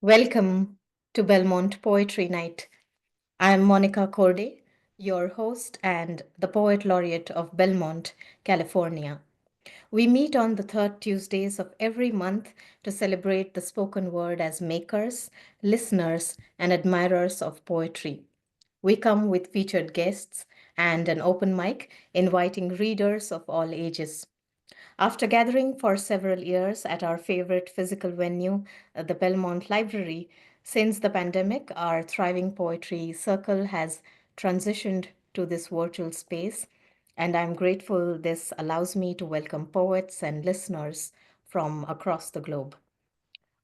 Welcome to Belmont Poetry Night. I'm Monica Korde, your host and the Poet Laureate of Belmont, California. We meet on the third Tuesdays of every month to celebrate the spoken word as makers, listeners, and admirers of poetry. We come with featured guests and an open mic inviting readers of all ages. After gathering for several years at our favorite physical venue, the Belmont Library, since the pandemic, our thriving poetry circle has transitioned to this virtual space, and I'm grateful this allows me to welcome poets and listeners from across the globe.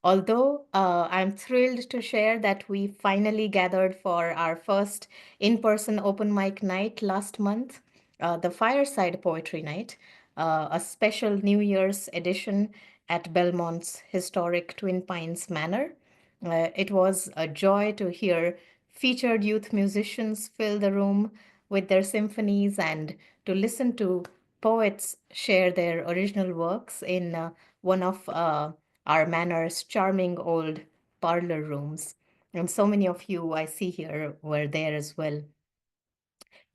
Although I'm thrilled to share that we finally gathered for our first in person open mic night last month, the Fireside Poetry Night, a special New Year's edition at Belmont's historic Twin Pines Manor. It was a joy to hear featured youth musicians fill the room with their symphonies and to listen to poets share their original works in one of our manor's charming old parlor rooms. And so many of you I see here were there as well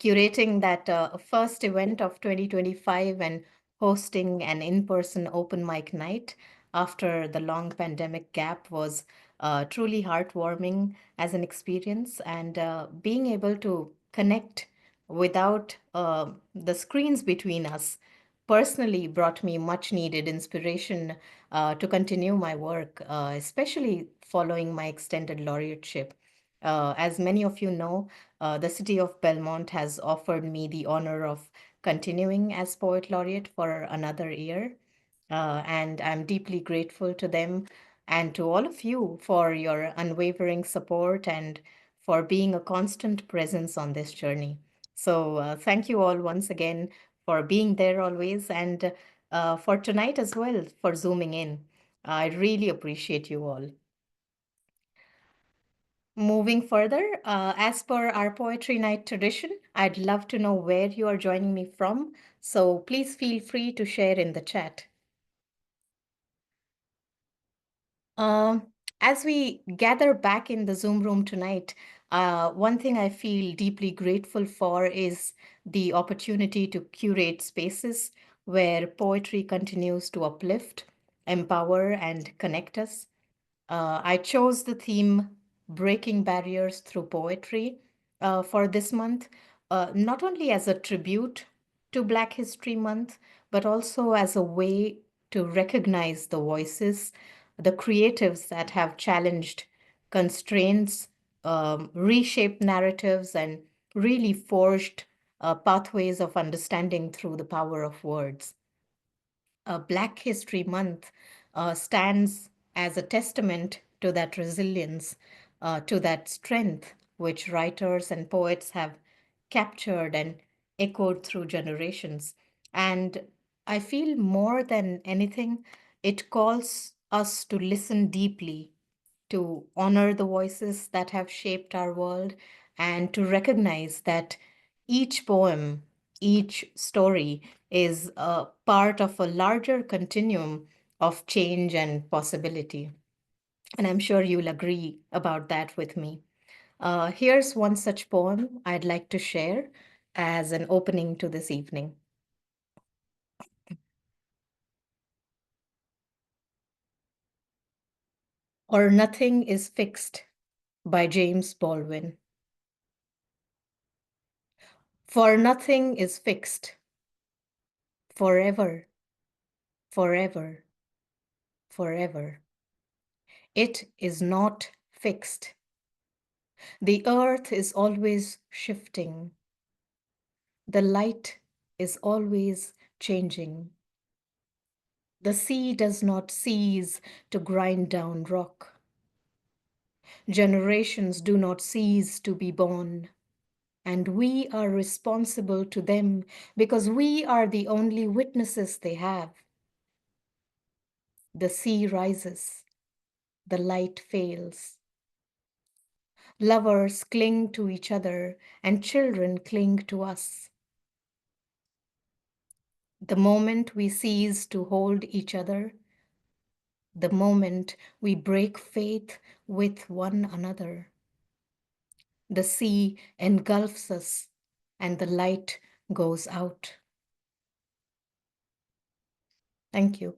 curating that first event of 2025 and hosting an in person open mic night after the long pandemic gap was truly heartwarming as an experience. And being able to connect without the screens between us personally brought me much needed inspiration to continue my work, especially following my extended laureateship. As many of you know, the city of Belmont has offered me the honor of continuing as Poet Laureate for another year. And I'm deeply grateful to them and to all of you for your unwavering support and for being a constant presence on this journey. So, thank you all once again for being there always and for tonight as well for zooming in. I really appreciate you all. Moving further, as per our poetry night tradition, I'd love to know where you are joining me from. So please feel free to share in the chat. Um, as we gather back in the Zoom room tonight, one thing I feel deeply grateful for is the opportunity to curate spaces where poetry continues to uplift, empower, and connect us. I chose the theme Breaking Barriers Through Poetry for this month, not only as a tribute to Black History Month, but also as a way to recognize the voices, the creatives that have challenged constraints, reshaped narratives, and really forged pathways of understanding through the power of words. Black History Month stands as a testament to that resilience, to that strength which writers and poets have captured and echoed through generations. And I feel more than anything, it calls us to listen deeply, to honor the voices that have shaped our world, and to recognize that each poem, each story is a part of a larger continuum of change and possibility. And I'm sure you'll agree about that with me. Here's one such poem I'd like to share as an opening to this evening. Or Nothing is Fixed by James Baldwin. For nothing is fixed forever, forever, forever. It is not fixed. The earth is always shifting. The light is always changing. The sea does not cease to grind down rock. Generations do not cease to be born. And we are responsible to them because we are the only witnesses they have. The sea rises, the light fails. Lovers cling to each other, and children cling to us. The moment we cease to hold each other, the moment we break faith with one another. The sea engulfs us and the light goes out. Thank you.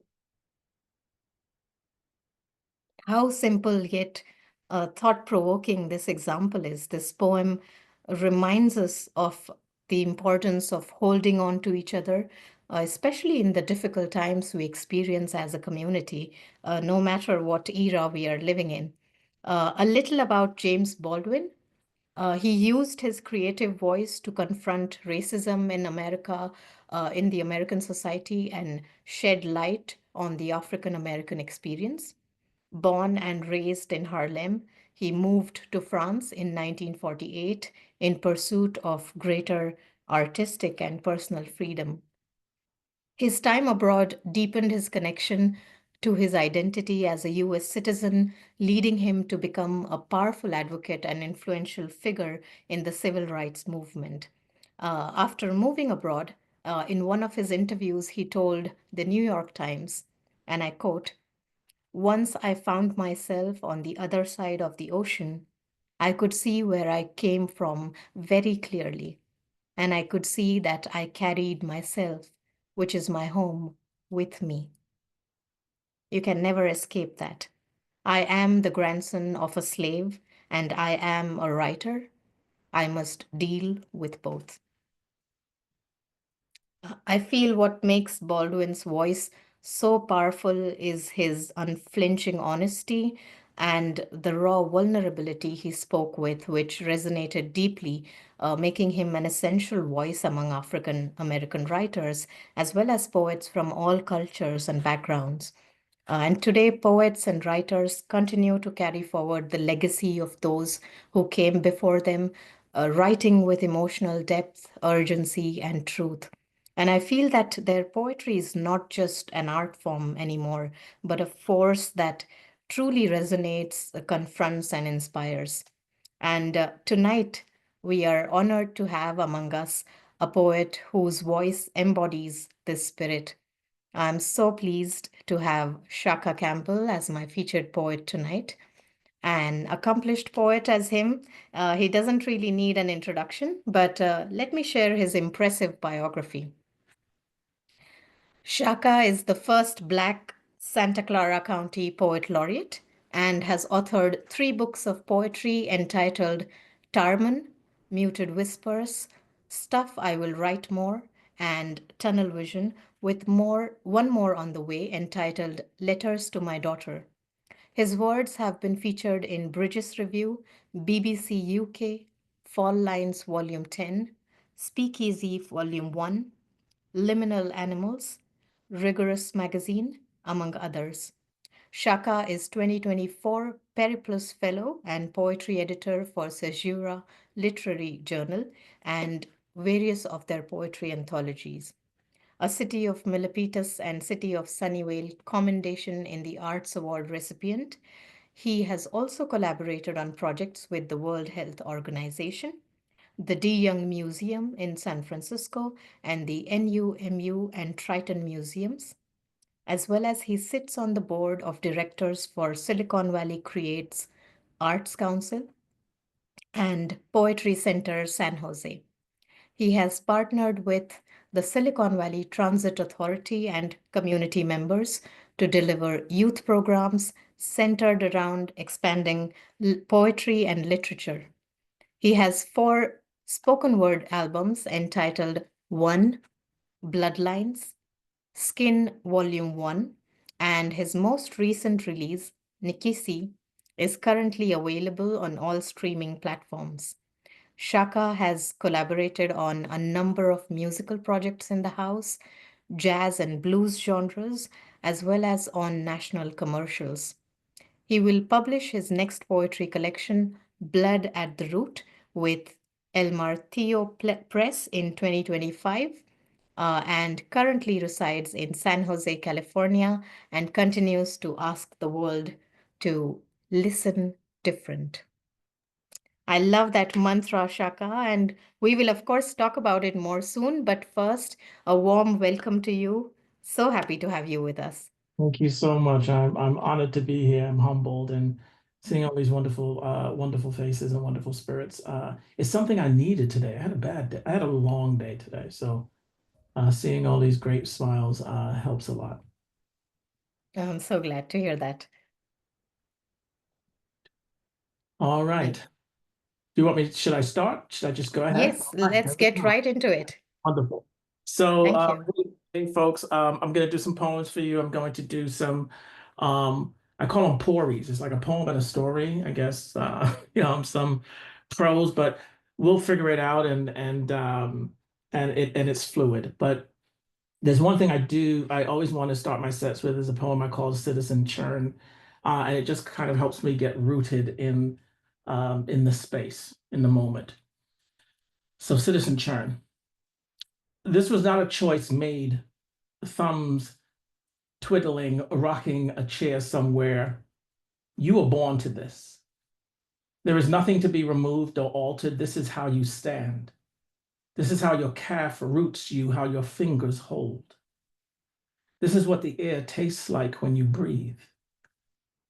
How simple yet thought-provoking this example is. This poem reminds us of the importance of holding on to each other, especially in the difficult times we experience as a community, no matter what era we are living in. A little about James Baldwin. He used his creative voice to confront racism in America, in the American society, and shed light on the African American experience. Born and raised in Harlem, he moved to France in 1948 in pursuit of greater artistic and personal freedom. His time abroad deepened his connection to his identity as a US citizen, leading him to become a powerful advocate and influential figure in the civil rights movement. After moving abroad, in one of his interviews, he told the New York Times, and I quote, "Once I found myself on the other side of the ocean, I could see where I came from very clearly, and I could see that I carried myself, which is my home, with me. You can never escape that. I am the grandson of a slave, and I am a writer. I must deal with both." I feel what makes Baldwin's voice so powerful is his unflinching honesty and the raw vulnerability he spoke with, which resonated deeply, making him an essential voice among African American writers, as well as poets from all cultures and backgrounds. And today, poets and writers continue to carry forward the legacy of those who came before them, writing with emotional depth, urgency, and truth. And I feel that their poetry is not just an art form anymore, but a force that truly resonates, confronts, and inspires. And tonight, we are honored to have among us a poet whose voice embodies this spirit. I'm so pleased to have Tshaka Campbell as my featured poet tonight. An accomplished poet as him, he doesn't really need an introduction, but let me share his impressive biography. Tshaka is the first Black Santa Clara County Poet Laureate and has authored 3 books of poetry entitled Tarman, Muted Whispers, Stuff I Will Write More, and Tunnel Vision, with one more on the way entitled Letters to My Daughter. His words have been featured in Bridges Review, BBC UK, Fall Lines Volume 10, Speakeasy Volume 1, Liminal Animals, Rigorous Magazine, among others. Tshaka is 2024 Periplus Fellow and Poetry Editor for Caesura Literary Journal and various of their poetry anthologies. A City of Milpitas and City of Sunnyvale Commendation in the Arts Award recipient. He has also collaborated on projects with the World Health Organization, the De Young Museum in San Francisco, and the NUMU and Triton Museums, as well as he sits on the board of directors for Silicon Valley Creates Arts Council and Poetry Center San Jose. He has partnered with the Silicon Valley Transit Authority and community members to deliver youth programs centered around expanding poetry and literature. He has 4 spoken word albums entitled One, Bloodlines, Skin Volume 1, and his most recent release, Nikisi, is currently available on all streaming platforms. Tshaka has collaborated on a number of musical projects in the house, jazz and blues genres, as well as on national commercials. He will publish his next poetry collection, Blood at the Root, with El Martillo Press in 2025, and currently resides in San Jose, California, and continues to ask the world to listen different. I love that mantra, Shaka, and we will, of course, talk about it more soon. But first, a warm welcome to you. So happy to have you with us. Thank you so much. I'm honored to be here. I'm humbled and seeing all these wonderful faces and wonderful spirits. It's something I needed today. I had a bad day. I had a long day today. So seeing all these great smiles helps a lot. I'm so glad to hear that. All right. And Do you want me, should I start? Should I just go ahead? yes, All right, let's here we get go. right into it. Wonderful. So, Thank you. hey folks, I'm going to do some poems for you. I'm going to do some, I call them pories. It's like a poem and a story, I guess. Some prose, but we'll figure it out and it's fluid. But there's one thing I always want to start my sets with is a poem I call Citizen Churn. And it just kind of helps me get rooted in the space, in the moment. So Citizen Churn. This was not a choice made, thumbs twiddling, rocking a chair somewhere. You were born to this. There is nothing to be removed or altered. This is how you stand. This is how your calf roots you, how your fingers hold. This is what the air tastes like when you breathe.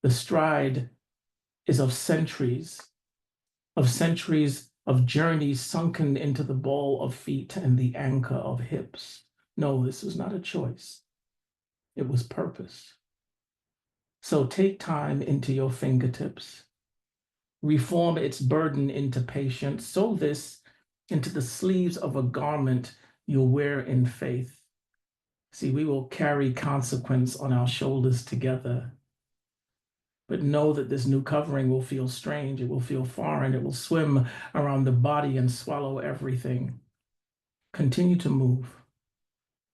The stride is of centuries of journeys sunken into the ball of feet and the anchor of hips. No, this was not a choice. It was purpose. So take time into your fingertips. Reform its burden into patience. Sew this into the sleeves of a garment you'll wear in faith. See, we will carry consequence on our shoulders together. But know that this new covering will feel strange. It will feel foreign. It will swim around the body and swallow everything. Continue to move,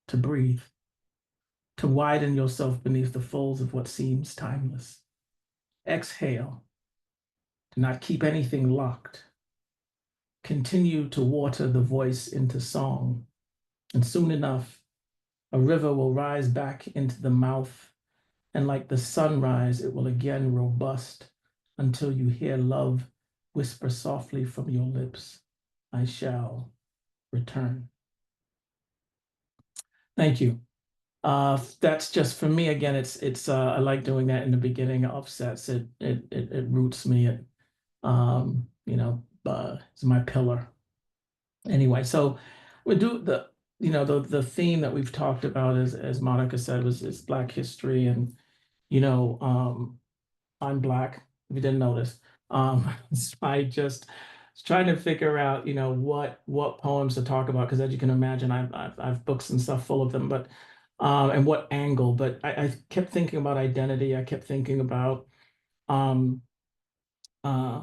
to breathe, to widen yourself beneath the folds of what seems timeless. Exhale. Do not keep anything locked. Continue to water the voice into song. And soon enough, a river will rise back into the mouth. And like the sunrise, it will again robust until you hear love whisper softly from your lips, I shall return. Thank you. That's just for me again. It's I like doing that in the beginning of sets. It roots me. It's my pillar. Anyway, so we do the theme that we've talked about as Monica said is Black history and you know I'm Black. If you didn't notice, so I just was trying to figure out what poems to talk about because as you can imagine I've books and stuff full of them, but and what angle. But I kept thinking about identity. I kept thinking about um, uh,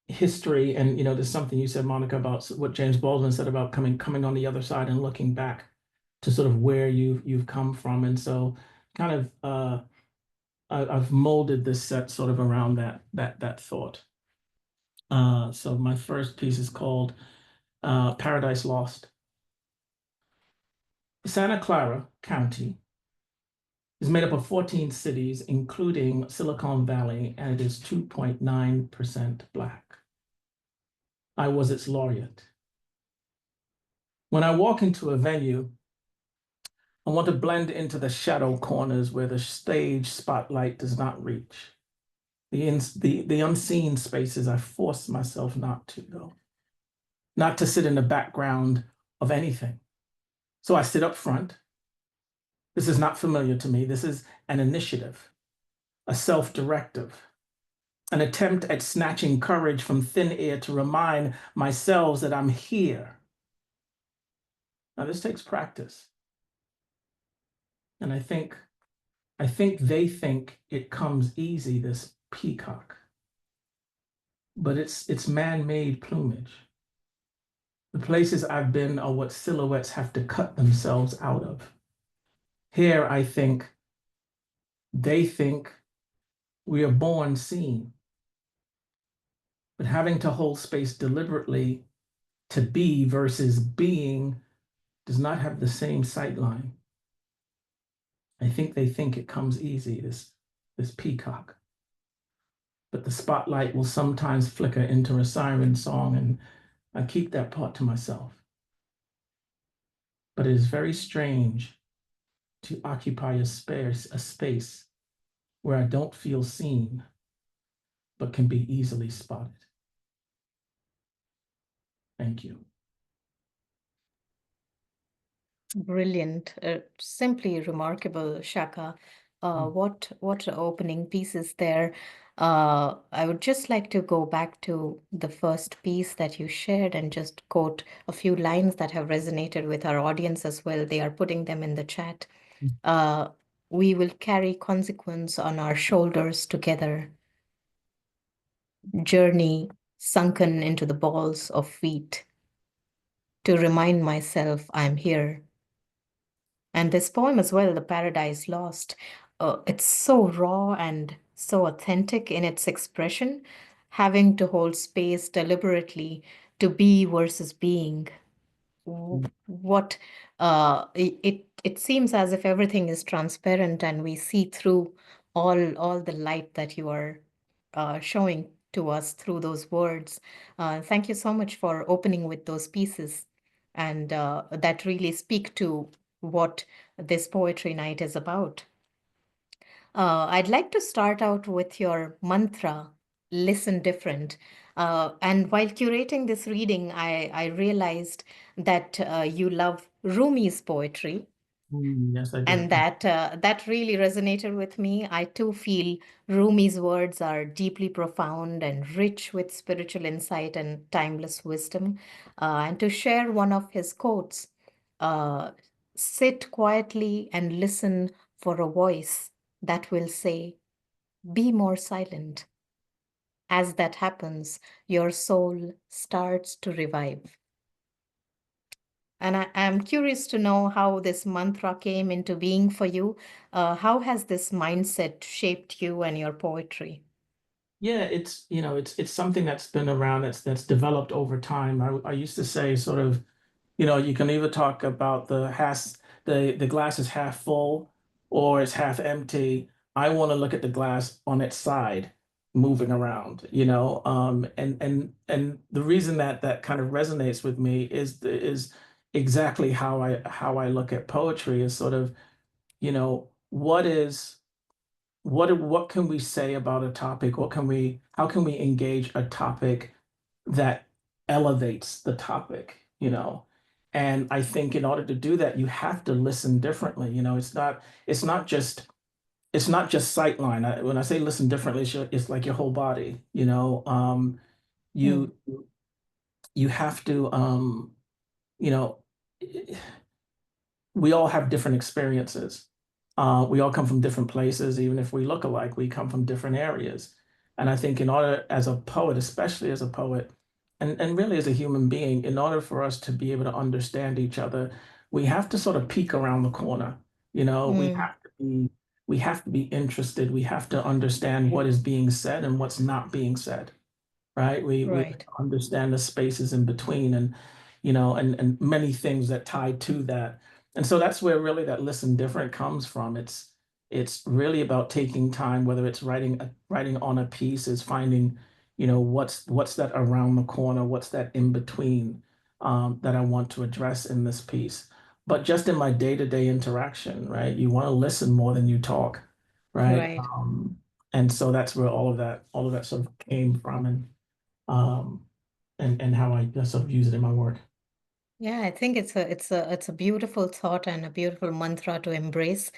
history and there's something you said Monica about what James Baldwin said about coming on the other side and looking back to sort of where you've come from and so kind of I've molded this set sort of around that thought. So my first piece is called Paradise Lost. Santa Clara County is made up of 14 cities including Silicon Valley and it is 2.9% Black. I was its laureate. When I walk into a venue, I want to blend into the shadow corners where the stage spotlight does not reach. The unseen spaces I force myself not to go, not to sit in the background of anything. So I sit up front. This is not familiar to me. This is an initiative, a self-directive, an attempt at snatching courage from thin air to remind myself that I'm here. Now this takes practice. And I think they think it comes easy, this peacock, but it's man-made plumage. The places I've been are what silhouettes have to cut themselves out of. Here, I think, they think we are born seen, but having to hold space deliberately to be versus being does not have the same sight line. I think they think it comes easy, this peacock. But the spotlight will sometimes flicker into a siren song, and I keep that part to myself. But it is very strange to occupy a space where I don't feel seen, but can be easily spotted. Thank you. Brilliant, simply remarkable, Shaka. What opening pieces there. I would just like to go back to the first piece that you shared and just quote a few lines that have resonated with our audience as well. They are putting them in the chat. Uh, we will carry consequence on our shoulders together, journey sunken into the balls of feet, to remind myself I'm here. And this poem as well, The Paradise Lost, it's so raw and so authentic in its expression, having to hold space deliberately to be versus being. What it seems as if everything is transparent and we see through all the light that you are showing to us through those words. Thank you so much for opening with those pieces, and that really speak to what this poetry night is about. I'd like to start out with your mantra, listen different. And while curating this reading, I realized that you love Rumi's poetry, Yes, I do. and that really resonated with me. I too feel Rumi's words are deeply profound and rich with spiritual insight and timeless wisdom. And to share one of his quotes, uh, sit quietly and listen for a voice that will say, be more silent. As that happens, your soul starts to revive. And I'm curious to know how this mantra came into being for you. How has this mindset shaped you and your poetry? Yeah, it's it's something that's been around that's developed over time. I used to say sort of, you can either talk about the glass is half full or it's half empty. I want to look at the glass on its side, moving around, and the reason that that kind of resonates with me is exactly how I look at poetry is sort of, what can we say about a topic? How can we engage a topic that elevates the topic, And I think in order to do that, you have to listen differently. It's not just, it's not just sightline. When I say listen differently, it's like your whole body, Mm, you, you have to, you know, we all have different experiences. We all come from different places, even if we look alike, we come from different areas. And I think in order, as a poet, especially as a poet, and really as a human being, in order for us to be able to understand each other, we have to sort of peek around the corner. mm, We have to be interested. We have to understand what is being said and what's not being said, right? We right, understand the spaces in between and and many things that tie to that. And so that's where really that listen different comes from. It's really about taking time, whether it's writing on a piece, is finding, what's that around the corner, what's that in between that I want to address in this piece. But just in my day-to-day interaction, right? You want to listen more than you talk, right? right. And so that's where all of that sort of came from. Um, and how I sort of use it in my work. Yeah, I think it's a beautiful thought and a beautiful mantra to embrace.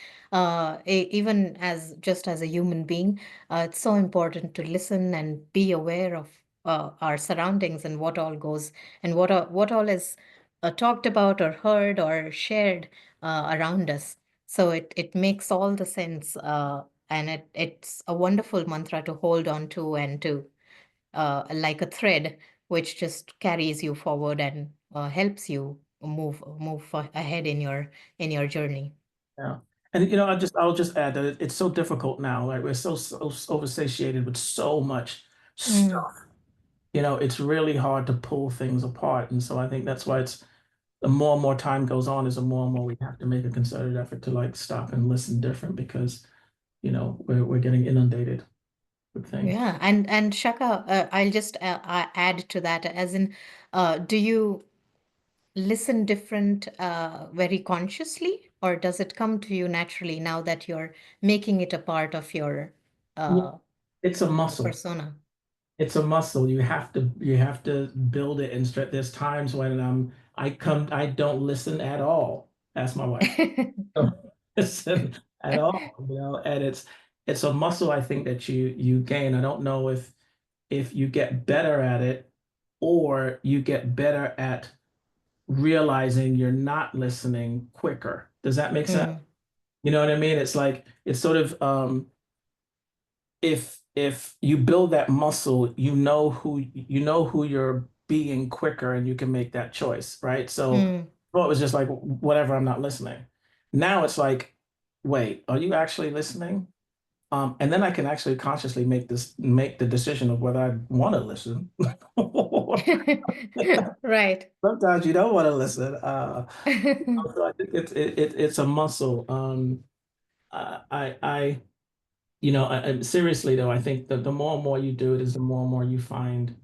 Even as just as a human being, it's so important to listen and be aware of our surroundings and what all goes and what all is talked about or heard or shared around us. So it makes all the sense, and it's a wonderful mantra to hold on to and to like a thread which just carries you forward and helps you ahead in your journey. Yeah. And I'll just add that it's so difficult now, right? We're so oversatiated with so much Mm, stuff. It's really hard to pull things apart. And so I think that's why it's the more and more time goes on, is the more and more we have to make a concerted effort to like stop and listen different because, we're getting inundated with things. yeah, and Shaka, I'll just add to that, as in, do you listen different very consciously? or does it come to you naturally now that you're making it a part of your Yeah. uh, It's a muscle. persona? It's a muscle. You have to build it and stretch. There's times when I don't listen at all. Ask my wife. Don't listen at all, and it's a muscle I think that you gain. I don't know if you get better at it or you get better at realizing you're not listening quicker. Does that make sense? Mm, You know what I mean? It's like it's sort of if you build that muscle, you know who you're being quicker and you can make that choice, right? So mm, well, it was just like whatever, I'm not listening. Now it's like, wait, are you actually listening? And then I can actually consciously make the decision of whether I want to listen. right. Sometimes you don't want to listen. So I think it's a muscle. I seriously though, I think that the more and more you do it is the more and more you find,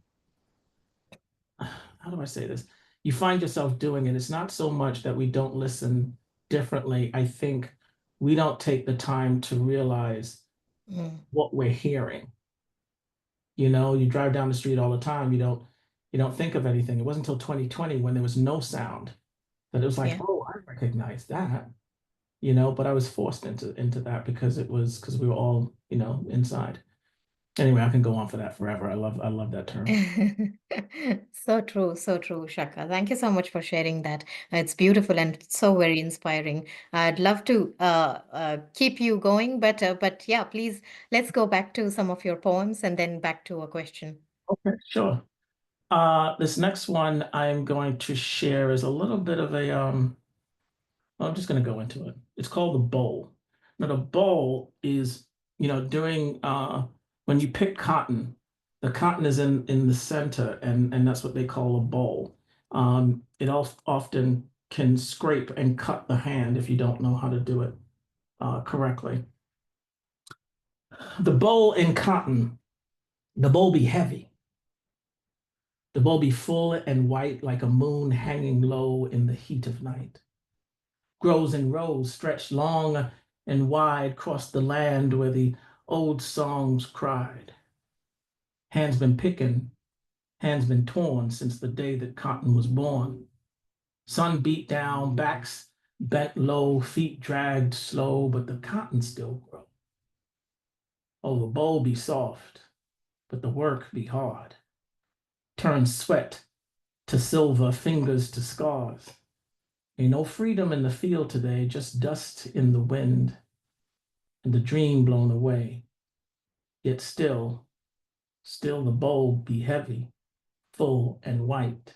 how do I say this? You find yourself doing it. It's not so much that we don't listen differently. I think we don't take the time to realize Mm, what we're hearing. You drive down the street all the time. You don't think of anything. It wasn't until 2020 when there was no sound that it was like, yeah. oh, I recognize that. But I was forced into that because we were all, inside. Anyway, I can go on for that forever. I love that term. So true, Shaka. Thank you so much for sharing that. It's beautiful and so very inspiring. I'd love to keep you going, but yeah, please let's go back to some of your poems and then back to a question. Okay, sure. This next one I'm going to share is a little bit of I'm just going to go into it. It's called the bowl. Now, the bowl is, during when you pick cotton, the cotton is in the center, and that's what they call a bowl. It often can scrape and cut the hand if you don't know how to do it correctly. The bowl in cotton, the bowl be heavy. The bowl be full and white like a moon hanging low in the heat of night. Grows in rows stretched long and wide across the land where the old songs cried. Hands been picking, hands been torn since the day that cotton was born. Sun beat down, backs bent low, feet dragged slow, but the cotton still grow. Oh, the bowl be soft, but the work be hard. Turn sweat to silver, fingers to scars. Ain't no freedom in the field today, just dust in the wind and the dream blown away. Yet still the bowl be heavy, full and white,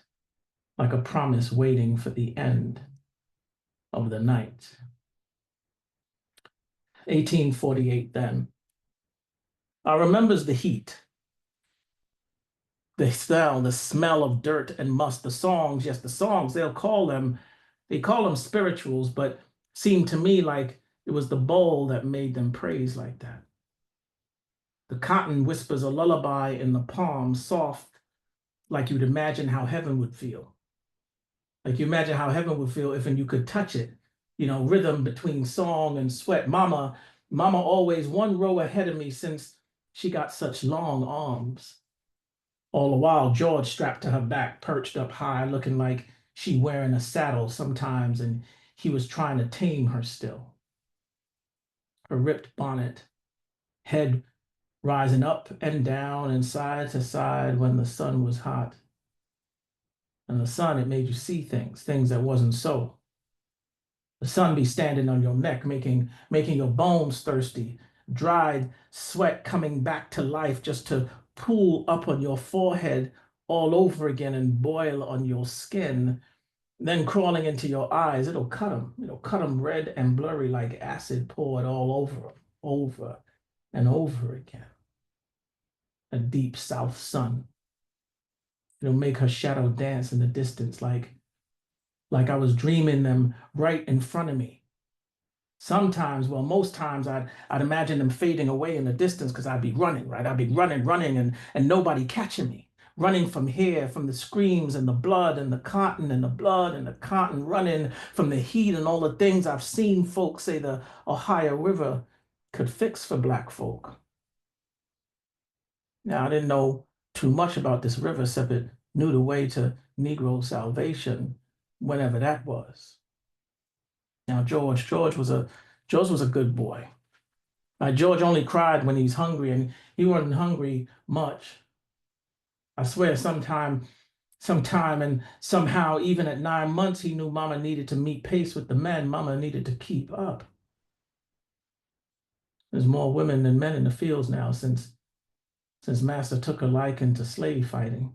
like a promise waiting for the end of the night. 1848 then. I remembers the heat, the smell of dirt and must, the songs, yes, the songs, they call them spirituals, but seemed to me like it was the bowl that made them praise like that. The cotton whispers a lullaby in the palm, soft, like you'd imagine how heaven would feel. Like you imagine how heaven would feel if and you could touch it, rhythm between song and sweat. Mama always one row ahead of me since she got such long arms. All the while, George strapped to her back, perched up high, looking like she wearing a saddle sometimes, and he was trying to tame her still. Her ripped bonnet, head rising up and down and side to side when the sun was hot. And the sun, it made you see things that wasn't so. The sun be standing on your neck, making your bones thirsty, dried sweat coming back to life just to pool up on your forehead all over again and boil on your skin, then crawling into your eyes. It'll cut them. It'll cut them red and blurry like acid poured all over them, over and over again. A deep south sun. It'll make her shadow dance in the distance like I was dreaming them right in front of me. Sometimes, well, most times I'd imagine them fading away in the distance because I'd be running, right? I'd be running, and nobody catching me. running from here, from the screams and the blood and the cotton and the blood and the cotton, running from the heat and all the things I've seen folks say the Ohio River could fix for Black folk. Now, I didn't know too much about this river, except it knew the way to Negro salvation, whenever that was. Now, George was a good boy. George only cried when he's hungry, and he wasn't hungry much. I swear, sometime, and somehow, even at 9 months, he knew Mama needed to meet pace with the men. Mama needed to keep up. There's more women than men in the fields now since Master took a liking to slave fighting.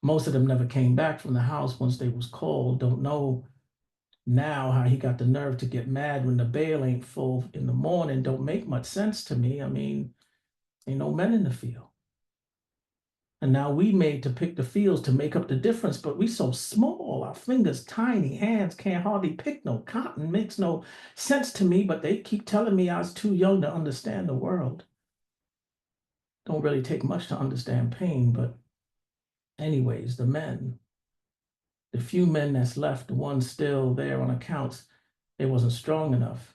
Most of them never came back from the house once they was called. Don't know now how he got the nerve to get mad when the bail ain't full in the morning. Don't make much sense to me. I mean, ain't no men in the field. And now we made to pick the fields to make up the difference, but we so small, our fingers tiny, hands can't hardly pick no cotton. Makes no sense to me, but they keep telling me I was too young to understand the world. Don't really take much to understand pain, but anyways, the few men that's left, the ones still there on accounts, they wasn't strong enough.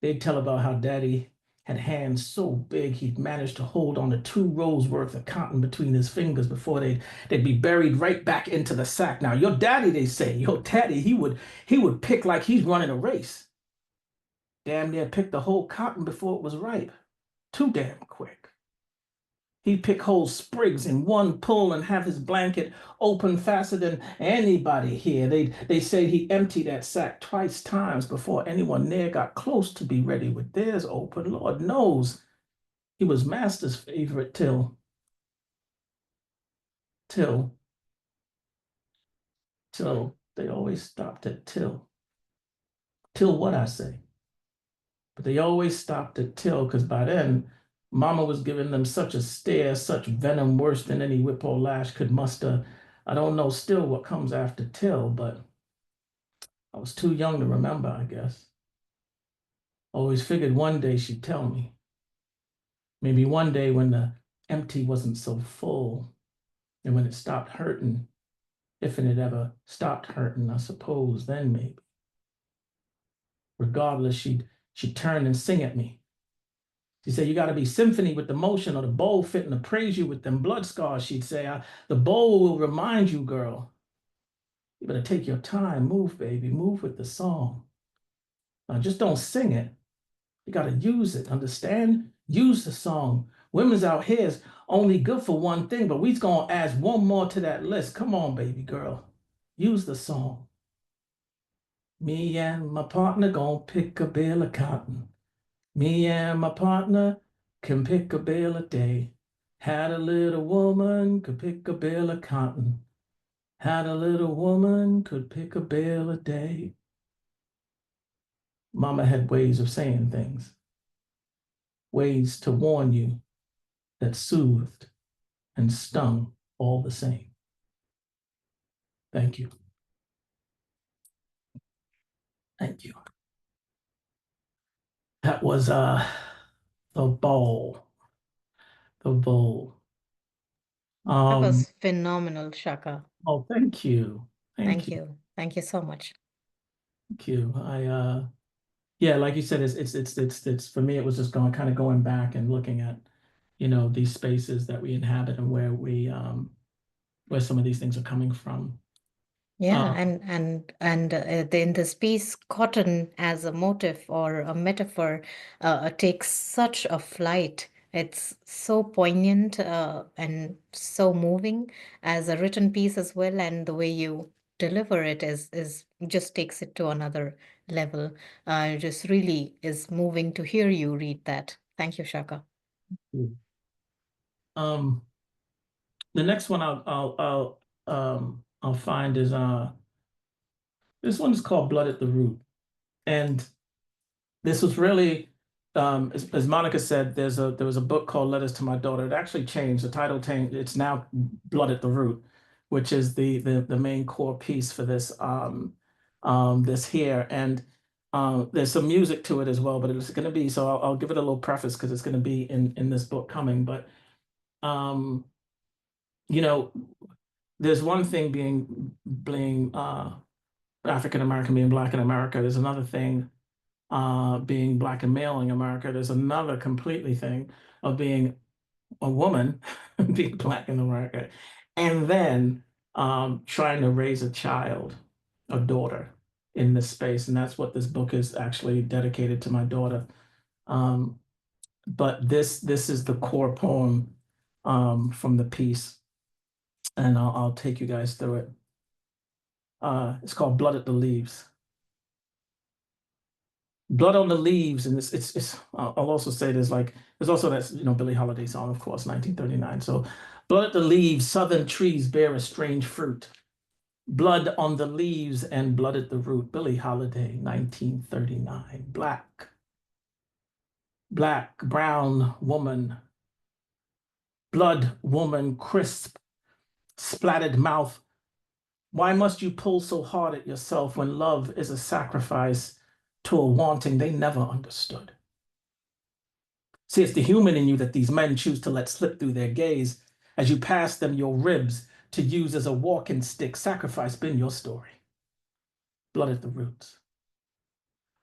They'd tell about how daddy had hands so big he'd managed to hold on to 2 rows worth of cotton between his fingers before they'd be buried right back into the sack. Now, your daddy, they say, your daddy, he would pick like he's running a race. Damn near pick the whole cotton before it was ripe. Too damn quick. He'd pick whole sprigs in one pull and have his blanket open faster than anybody here. They say he emptied that sack twice times before anyone near got close to be ready with theirs open. Lord knows he was Master's favorite till they always stopped at till. Till what I say. But they always stopped at till because by then Mama was giving them such a stare, such venom worse than any whip or lash could muster. I don't know still what comes after till, but I was too young to remember, I guess. Always figured one day she'd tell me. Maybe one day when the empty wasn't so full and when it stopped hurting, if it ever stopped hurting, I suppose, then maybe. Regardless, she'd turn and sing at me. She said, you got to be symphony with the motion or the bow fitting to praise you with them blood scars. She'd say, the bow will remind you, girl. You better take your time. Move, baby. Move with the song. Just don't sing it. You got to use it. Understand? Use the song. Women's out here is only good for one thing, but we's going to add one more to that list. Come on, baby girl. Use the song. Me and my partner gonna pick a bale of cotton. Me and my partner can pick a bale a day. Had a little woman could pick a bale of cotton. Had a little woman could pick a bale a day. Mama had ways of saying things, ways to warn you that soothed and stung all the same. Thank you. Thank you. That was the bowl. The bowl. That was phenomenal, Shaka. Oh, thank you. Thank you. Thank you so much. Thank you. Yeah, like you said, it's for me, it was just kind of going back and looking at, these spaces that we inhabit and where some of these things are coming from. Yeah, and in this piece, cotton as a motif or a metaphor takes such a flight. It's so poignant and so moving as a written piece as well, and the way you deliver it is just takes it to another level. It just really is moving to hear you read that. Thank you, Shaka. The next one I'll find is this one is called Blood at the Root. And this was really, as Monica said, there was a book called Letters to My Daughter. It actually changed, the title changed. It's now Blood at the Root, which is the main core piece for this this here. And there's some music to it as well, but it's going to be, so I'll give it a little preface because it's going to be in this book coming. But You know, there's one thing being African American, being Black in America. There's another thing being Black and male in America. There's another completely thing of being a woman, being Black in America, and then trying to raise a child, a daughter in this space. And that's what this book is actually dedicated to, my daughter. But this is the core poem from the piece, and I'll take you guys through it. It's called Blood at the Leaves. Blood on the Leaves, and it's I'll also say there's also that Billie Holiday song, of course, 1939. So blood at the leaves, southern trees bear a strange fruit. Blood on the leaves and blood at the root. Billie Holiday, 1939. Black, brown woman. Blood woman, crisp, splattered mouth. Why must you pull so hard at yourself when love is a sacrifice to a wanting they never understood? See, it's the human in you that these men choose to let slip through their gaze. As you pass them your ribs to use as a walking stick, sacrifice been your story. Blood at the roots.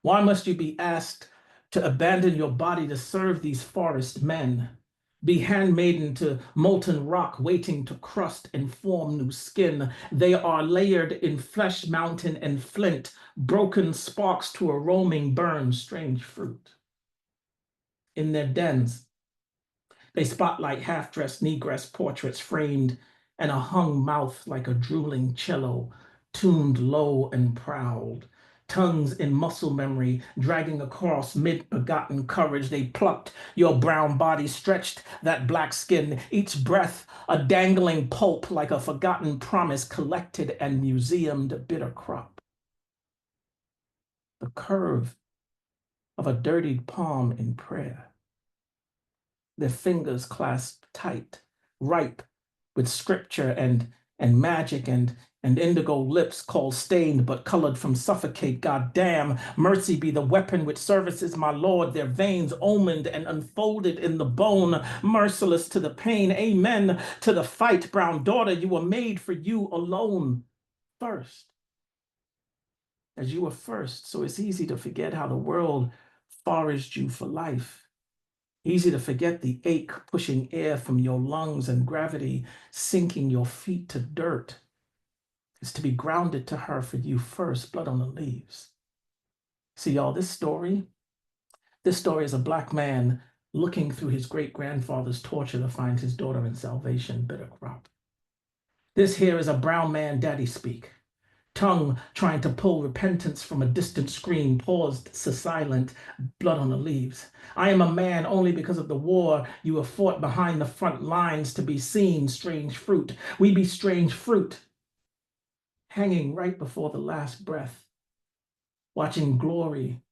Why must you be asked to abandon your body to serve these forest men? Be handmaiden to molten rock waiting to crust and form new skin. They are layered in flesh, mountain, and flint, broken sparks to a roaming burn, strange fruit. In their dens, they spotlight half-dressed negress portraits framed and a hung mouth like a drooling cello, tuned low and proud. Tongues in muscle memory, dragging across mid-begotten courage. They plucked your brown body, stretched that black skin, each breath a dangling pulp like a forgotten promise, collected and museumed bitter crop. The curve of a dirtied palm in prayer. Their fingers clasped tight, ripe with scripture and magic and indigo lips called stained but colored from suffocate. God damn, mercy be the weapon which services my Lord, their veins omened and unfolded in the bone, merciless to the pain. Amen to the fight, brown daughter, you were made for you alone first. As you were first, so it's easy to forget how the world foraged you for life. Easy to forget the ache pushing air from your lungs and gravity sinking your feet to dirt. It's to be grounded to her for you first, blood on the leaves. See, y'all, this story is a Black man looking through his great-grandfather's torture to find his daughter in salvation, bitter crop. This here is a brown man daddy speak. Tongue trying to pull repentance from a distant scream, paused so silent, blood on the leaves. I am a man only because of the war you have fought behind the front lines to be seen, strange fruit. We be strange fruit, hanging right before the last breath, watching glory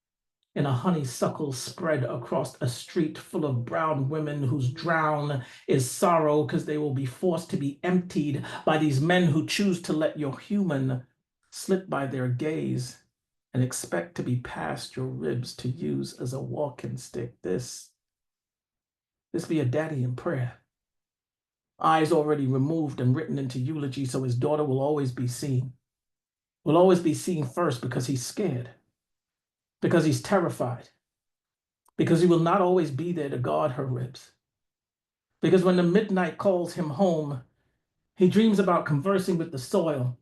in a honeysuckle spread across a street full of brown women whose drown is sorrow because they will be forced to be emptied by these men who choose to let your human slip by their gaze and expect to be past your ribs to use as a walking stick. This be a daddy in prayer. Eyes already removed and written into eulogy, so his daughter will always be seen. Will always be seen first because he's scared, because he's terrified, because he will not always be there to guard her ribs. Because when the midnight calls him home, he dreams about conversing with the soil,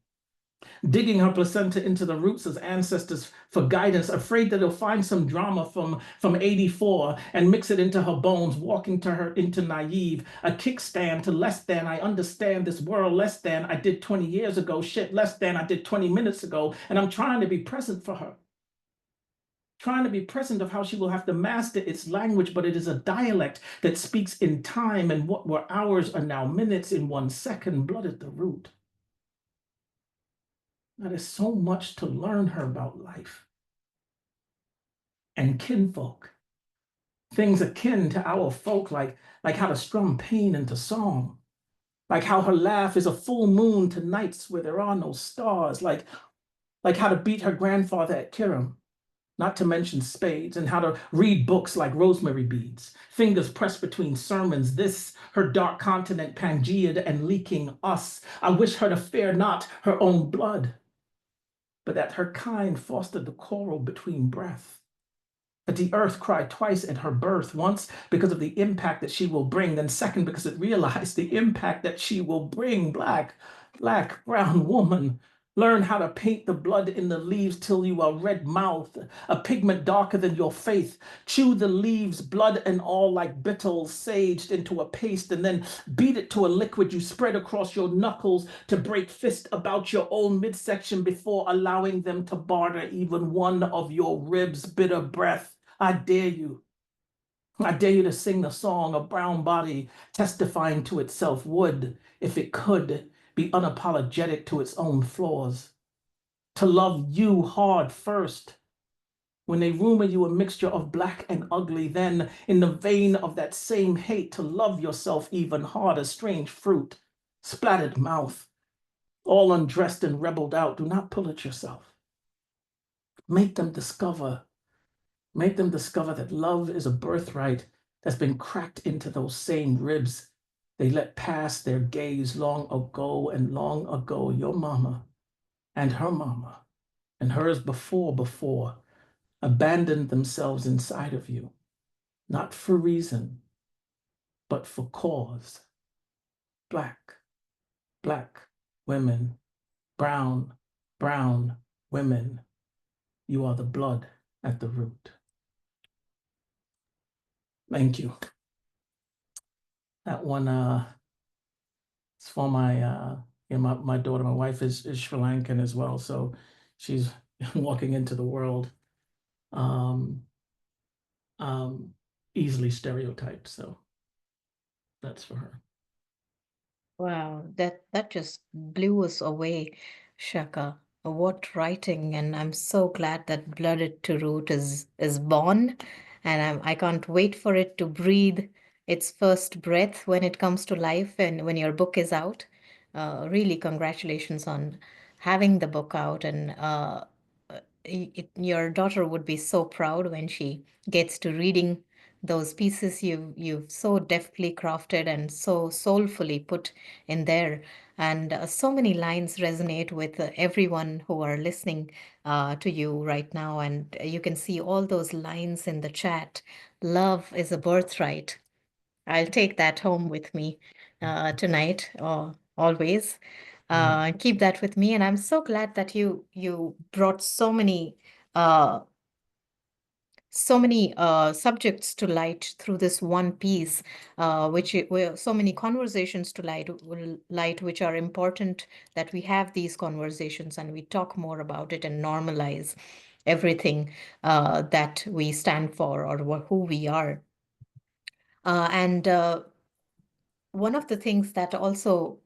digging her placenta into the roots as ancestors for guidance, afraid that he'll find some drama from 84 and mix it into her bones, walking to her into naive, a kickstand to less than I understand this world, less than I did 20 years ago, shit, less than I did 20 minutes ago, and I'm trying to be present for her. Trying to be present of how she will have to master its language, but it is a dialect that speaks in time, and what were hours are now minutes in 1 second, blood at the root. There is so much to learn her about life and kinfolk, things akin to our folk, like how to strum pain into song, like how her laugh is a full moon to nights where there are no stars, like how to beat her grandfather at Kiram, not to mention spades, and how to read books like rosemary beads, fingers pressed between sermons, this her dark continent Pangeaed and leaking us. I wish her to fear not her own blood, but that her kind fostered the quarrel between breath. That the earth cried twice at her birth, once because of the impact that she will bring, then second because it realized the impact that she will bring. Black, brown woman, learn how to paint the blood in the leaves till you are red mouthed, a pigment darker than your faith. Chew the leaves, blood and all, like beetles saged into a paste, and then beat it to a liquid you spread across your knuckles to break fist about your own midsection before allowing them to barter even one of your ribs' bitter breath. I dare you. I dare you to sing the song a brown body testifying to itself would, if it could, be unapologetic to its own flaws. To love you hard first. When they rumor you a mixture of black and ugly, then, in the vein of that same hate, to love yourself even harder, strange fruit, splattered mouth, all undressed and rebelled out. Do not pull at yourself. Make them discover that love is a birthright that's been cracked into those same ribs they let pass their gaze long ago, your mama and hers before, abandoned themselves inside of you, not for reason, but for cause. Black women, brown women, you are the blood at the root. Thank you. That one it's for my daughter. My wife is Sri Lankan as well, so she's walking into the world um, easily stereotyped. So that's for her. Wow, that just blew us away, Shaka. What writing, and I'm so glad that Blooded to Root is born, and I can't wait for it to breathe its first breath when it comes to life and when your book is out. Really, congratulations on having the book out, and your daughter would be so proud when she gets to reading those pieces you've so deftly crafted and so soulfully put in there. And so many lines resonate with everyone who are listening to you right now. And you can see all those lines in the chat. Love is a birthright. I'll take that home with me tonight or always. Keep that with me. And I'm so glad that you brought uh, so many subjects to light through this one piece, where so many conversations to light, which are important that we have these conversations and we talk more about it and normalize everything that we stand for or who we are. And One of the things that also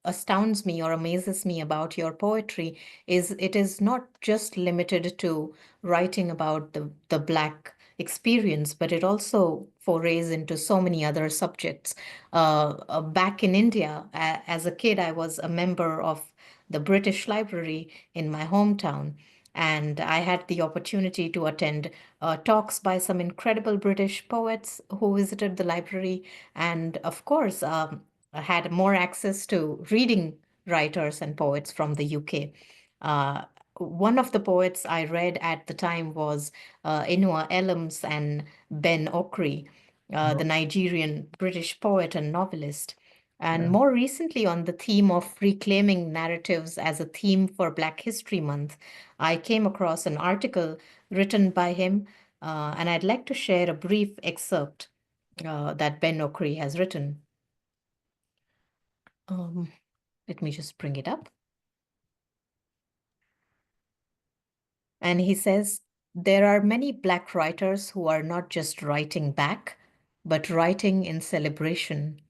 astounds me or amazes me about your poetry is it is not just limited to writing about the Black experience, but it also forays into so many other subjects. Back in India, as a kid, I was a member of the British Library in my hometown. And I had the opportunity to attend talks by some incredible British poets who visited the library. And of course, I had more access to reading writers and poets from the UK. Uh, One of the poets I read at the time was Inua Ellams and Ben Okri, the Nigerian British poet and novelist. And Yeah. more recently, on the theme of reclaiming narratives as a theme for Black History Month, I came across an article written by him, and I'd like to share a brief excerpt that Ben Okri has written. Um, Let me just bring it up. And he says, there are many Black writers who are not just writing back, but writing in celebration,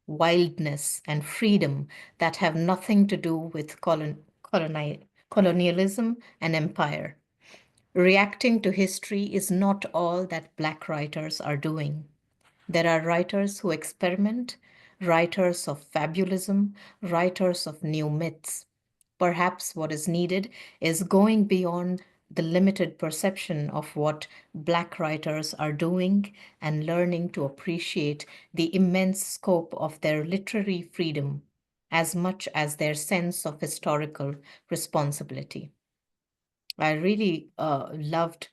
wildness, and freedom that have nothing to do with colonialism and empire. Reacting to history is not all that Black writers are doing. There are writers who experiment, writers of fabulism, writers of new myths. Perhaps what is needed is going beyond the limited perception of what Black writers are doing and learning to appreciate the immense scope of their literary freedom as much as their sense of historical responsibility. I really loved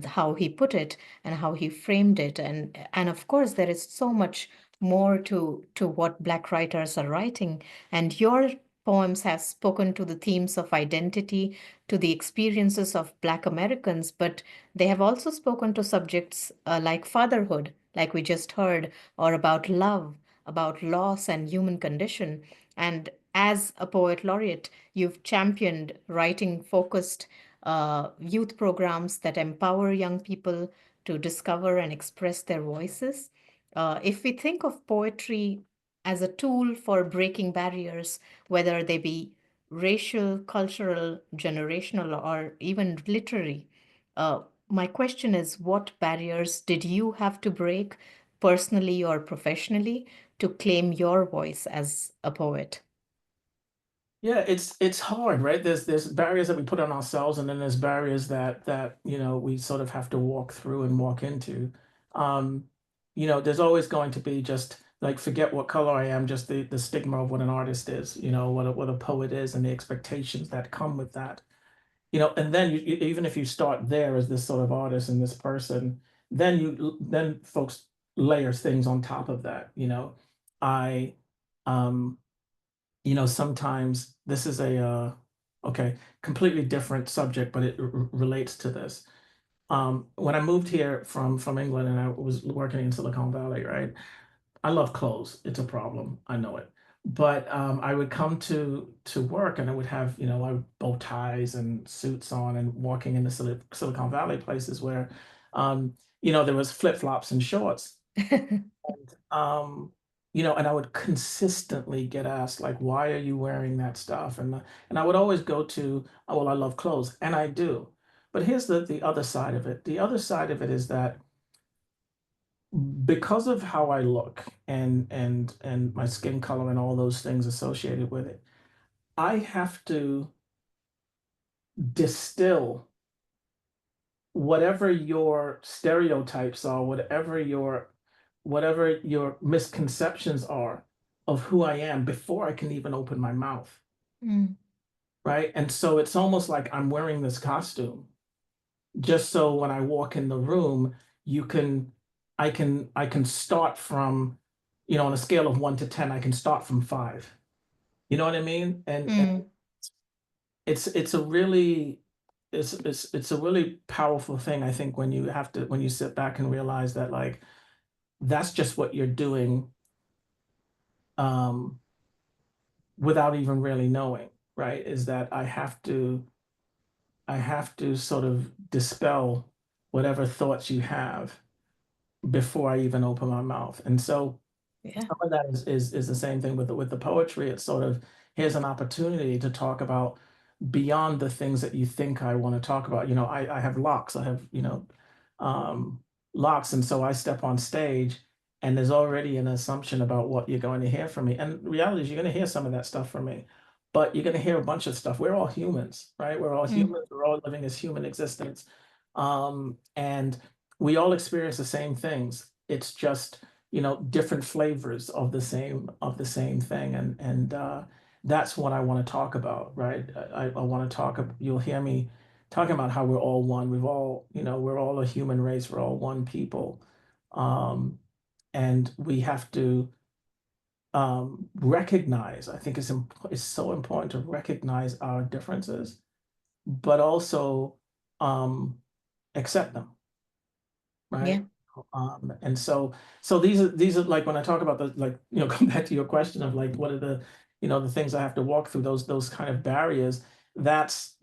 how he put it and how he framed it, and of course there is so much more to what Black writers are writing, and your poems have spoken to the themes of identity, to the experiences of Black Americans, but they have also spoken to subjects like fatherhood, like we just heard, or about love, about loss and human condition. And as a poet laureate, you've championed writing focused youth programs that empower young people to discover and express their voices. If we think of poetry as a tool for breaking barriers, whether they be racial, cultural, generational, or even literary, my question is, what barriers did you have to break personally or professionally to claim your voice as a poet? Yeah, it's hard, right? There's barriers that we put on ourselves, and then there's barriers that we sort of have to walk through and walk into. Um, there's always going to be just like forget what color I am, just the stigma of what an artist is, what a poet is, and the expectations that come with that. And then even if you start there as this sort of artist and this person, then folks layers things on top of that. I um sometimes this is a okay, completely different subject, but it relates to this. When I moved here from England and I was working in Silicon Valley, right? I love clothes. It's a problem. I know it. But I would come to work and I would have, I bow ties and suits on and walking into Silicon Valley places where, there was flip-flops and shorts. Um, and I would consistently get asked, like, why are you wearing that stuff? And I would always go to, oh, well, I love clothes, and I do. But here's the other side of it. The other side of it is that because of how I look and my skin color and all those things associated with it, I have to distill whatever your stereotypes are, whatever your misconceptions are of who I am before I can even open my mouth, Mm, right? And so it's almost like I'm wearing this costume just so when I walk in the room, you can I can start from, on a scale of 1 to 10, I can start from 5. You know what I mean? And mm, it's a really it's a really powerful thing, I think, when you sit back and realize that like that's just what you're doing um without even really knowing, right? Is that I have to sort of dispel whatever thoughts you have before I even open my mouth. And so yeah. some of that is the same thing with the poetry. It's sort of here's an opportunity to talk about beyond the things that you think I want to talk about. I have locks. I have, um, locks, and so I step on stage, and there's already an assumption about what you're going to hear from me. And reality is, you're going to hear some of that stuff from me, but you're going to hear a bunch of stuff. We're all humans, right? We're all Mm, humans. We're all living as human existence, and we all experience the same things. It's just different flavors of the same thing, and that's what I want to talk about, right? I want to talk. You'll hear me talking about how we're all one. We're all a human race. We're all one people, um, and we have to recognize. I think it's so important to recognize our differences, but also um, accept them, yeah. right? And so these are like when I talk about the like come back to your question of like what are the things I have to walk through, those kind of barriers. That's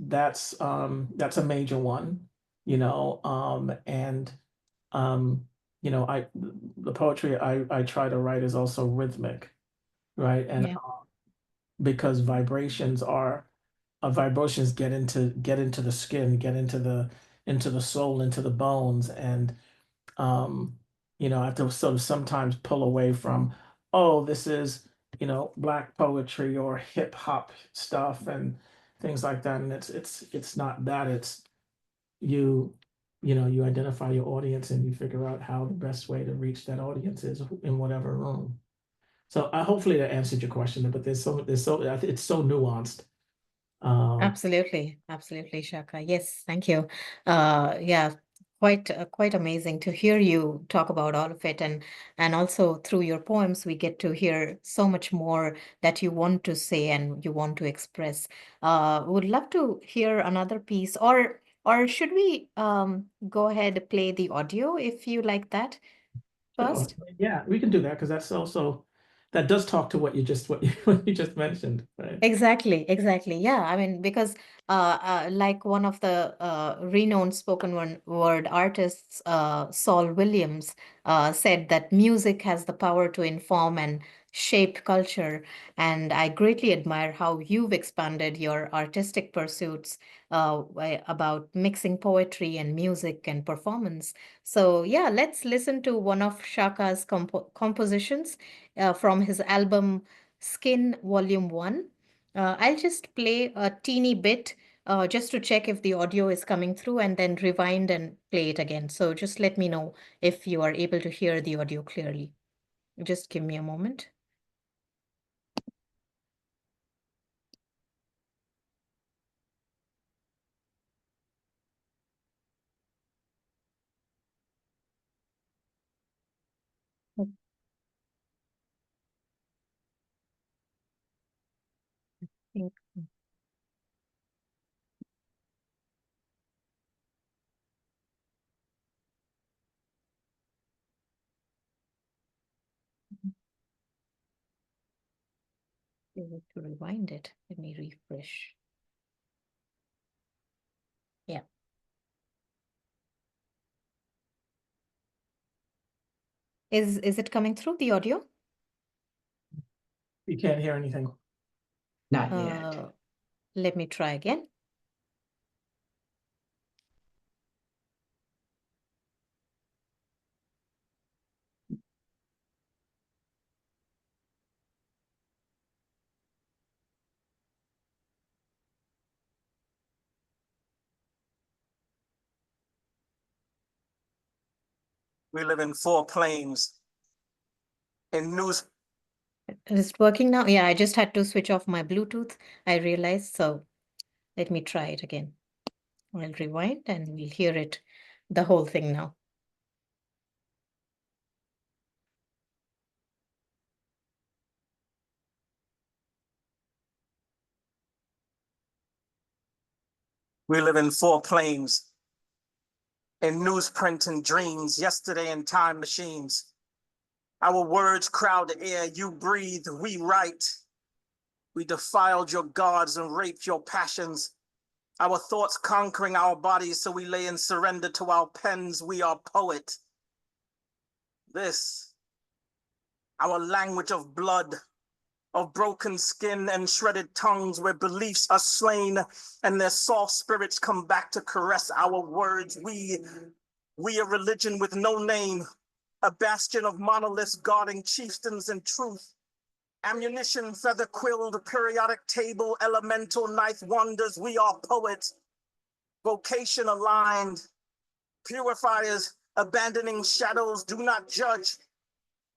a major one, and um I the poetry I try to write is also rhythmic, right? And Yeah. because vibrations get into the skin, get into the soul, into the bones, and um, I have to sort of sometimes pull away from, oh, this is, black poetry or hip hop stuff and things like that. And it's not that. you you identify your audience and you figure out how the best way to reach that audience is in whatever room. So hopefully that answered your question, but it's so nuanced. Absolutely, absolutely, Shaka. Yes, thank you. Yeah, quite amazing to hear you talk about all of it, and also through your poems, we get to hear so much more that you want to say and you want to express. Would love to hear another piece, or should we go ahead and play the audio if you like that Sure. first? Yeah, we can do that because that does talk to what you just mentioned, right? Exactly, exactly. Yeah, I mean, because like one of the renowned word artists, Saul Williams, said that music has the power to inform and shape culture. And I greatly admire how you've expanded your artistic pursuits about mixing poetry and music and performance. So, yeah, let's listen to one of Shaka's compositions from his album Skin Volume 1. I'll just play a teeny bit just to check if the audio is coming through and then rewind and play it again. So just let me know if you are able to hear the audio clearly. Just give me a moment. I think you need to rewind it. Let me refresh. Yeah. Is it coming through the audio? You can't hear anything. Not yet. Let me try again. We live in four planes in news. Is it working now? Yeah, I just had to switch off my Bluetooth. I realized. So let me try it again. I'll rewind and we'll hear it, the whole thing now. We live in four planes in newsprint and dreams, yesterday in time machines. Our words crowd the air, you breathe, we write. We defiled your gods and raped your passions. Our thoughts conquering our bodies, so we lay in surrender to our pens. We are poet. This, our language of blood, of broken skin and shredded tongues, where beliefs are slain and their soft spirits come back to caress our words. We a religion with no name, a bastion of monoliths guarding chieftains and truth. Ammunition, feather quilled, periodic table, elemental ninth wonders. We are poets, vocation aligned, purifiers, abandoning shadows. Do not judge.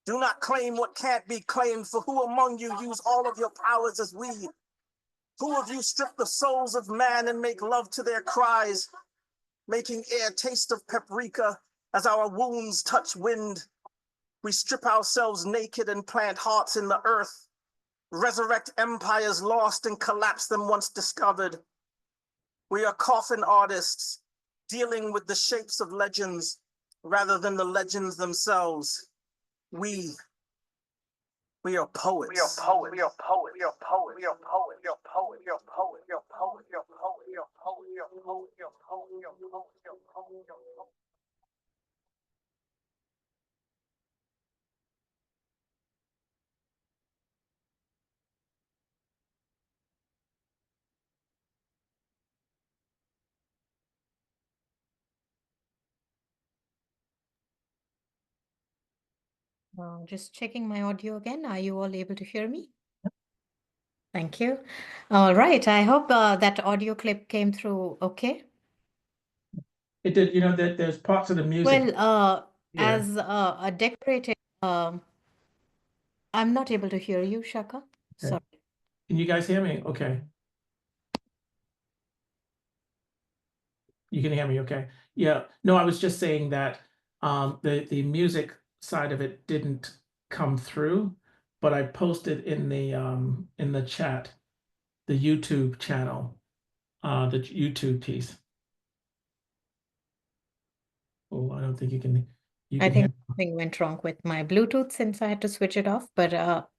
Do not claim what can't be claimed, for who among you use all of your powers as we? Who of you strip the souls of man and make love to their cries, making air taste of paprika as our wounds touch wind? We strip ourselves naked and plant hearts in the earth, resurrect empires lost and collapse them once discovered. We are coffin artists, dealing with the shapes of legends rather than the legends themselves. We are poets. We are poets. We are poets. We are poets. We are poets. We are poets. We are poets. We are poets. We are poets. We are poets. We are poets. We are poets. We are poets. We are poets. We are poets. Just checking my audio again. Are you all able to hear me? Thank you. All right. I hope that audio clip came through okay. It did, you know, that there's parts of the music Well, here. as a decorated, I'm not able to hear you, Shaka. Okay. Sorry. Can you guys hear me? Okay. You can hear me, okay. Yeah, no, I was just saying that the music side of it didn't come through, but I posted in the chat the YouTube channel, the YouTube piece. Oh, I don't think you can I hear. think something went wrong with my Bluetooth since I had to switch it off, but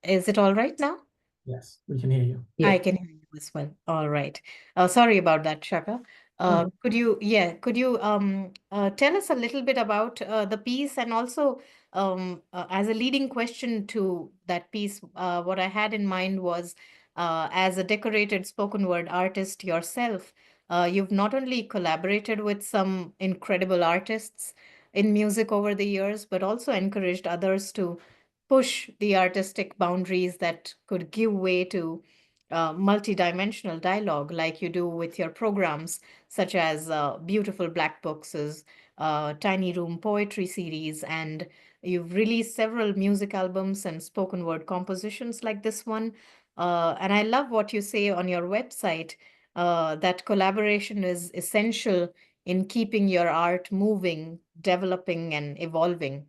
is it all right now? Yes, we can hear you. I can hear you as well. All right. Sorry about that, Shaka. Oh, Could you tell us a little bit about the piece, and also as a leading question to that piece, what I had in mind was as a decorated spoken word artist yourself, you've not only collaborated with some incredible artists in music over the years, but also encouraged others to push the artistic boundaries that could give way to multidimensional dialogue, like you do with your programs, such as Beautiful Black Boxes, Tiny Room Poetry Series, and you've released several music albums and spoken word compositions like this one. And I love what you say on your website, that collaboration is essential in keeping your art moving, developing, and evolving.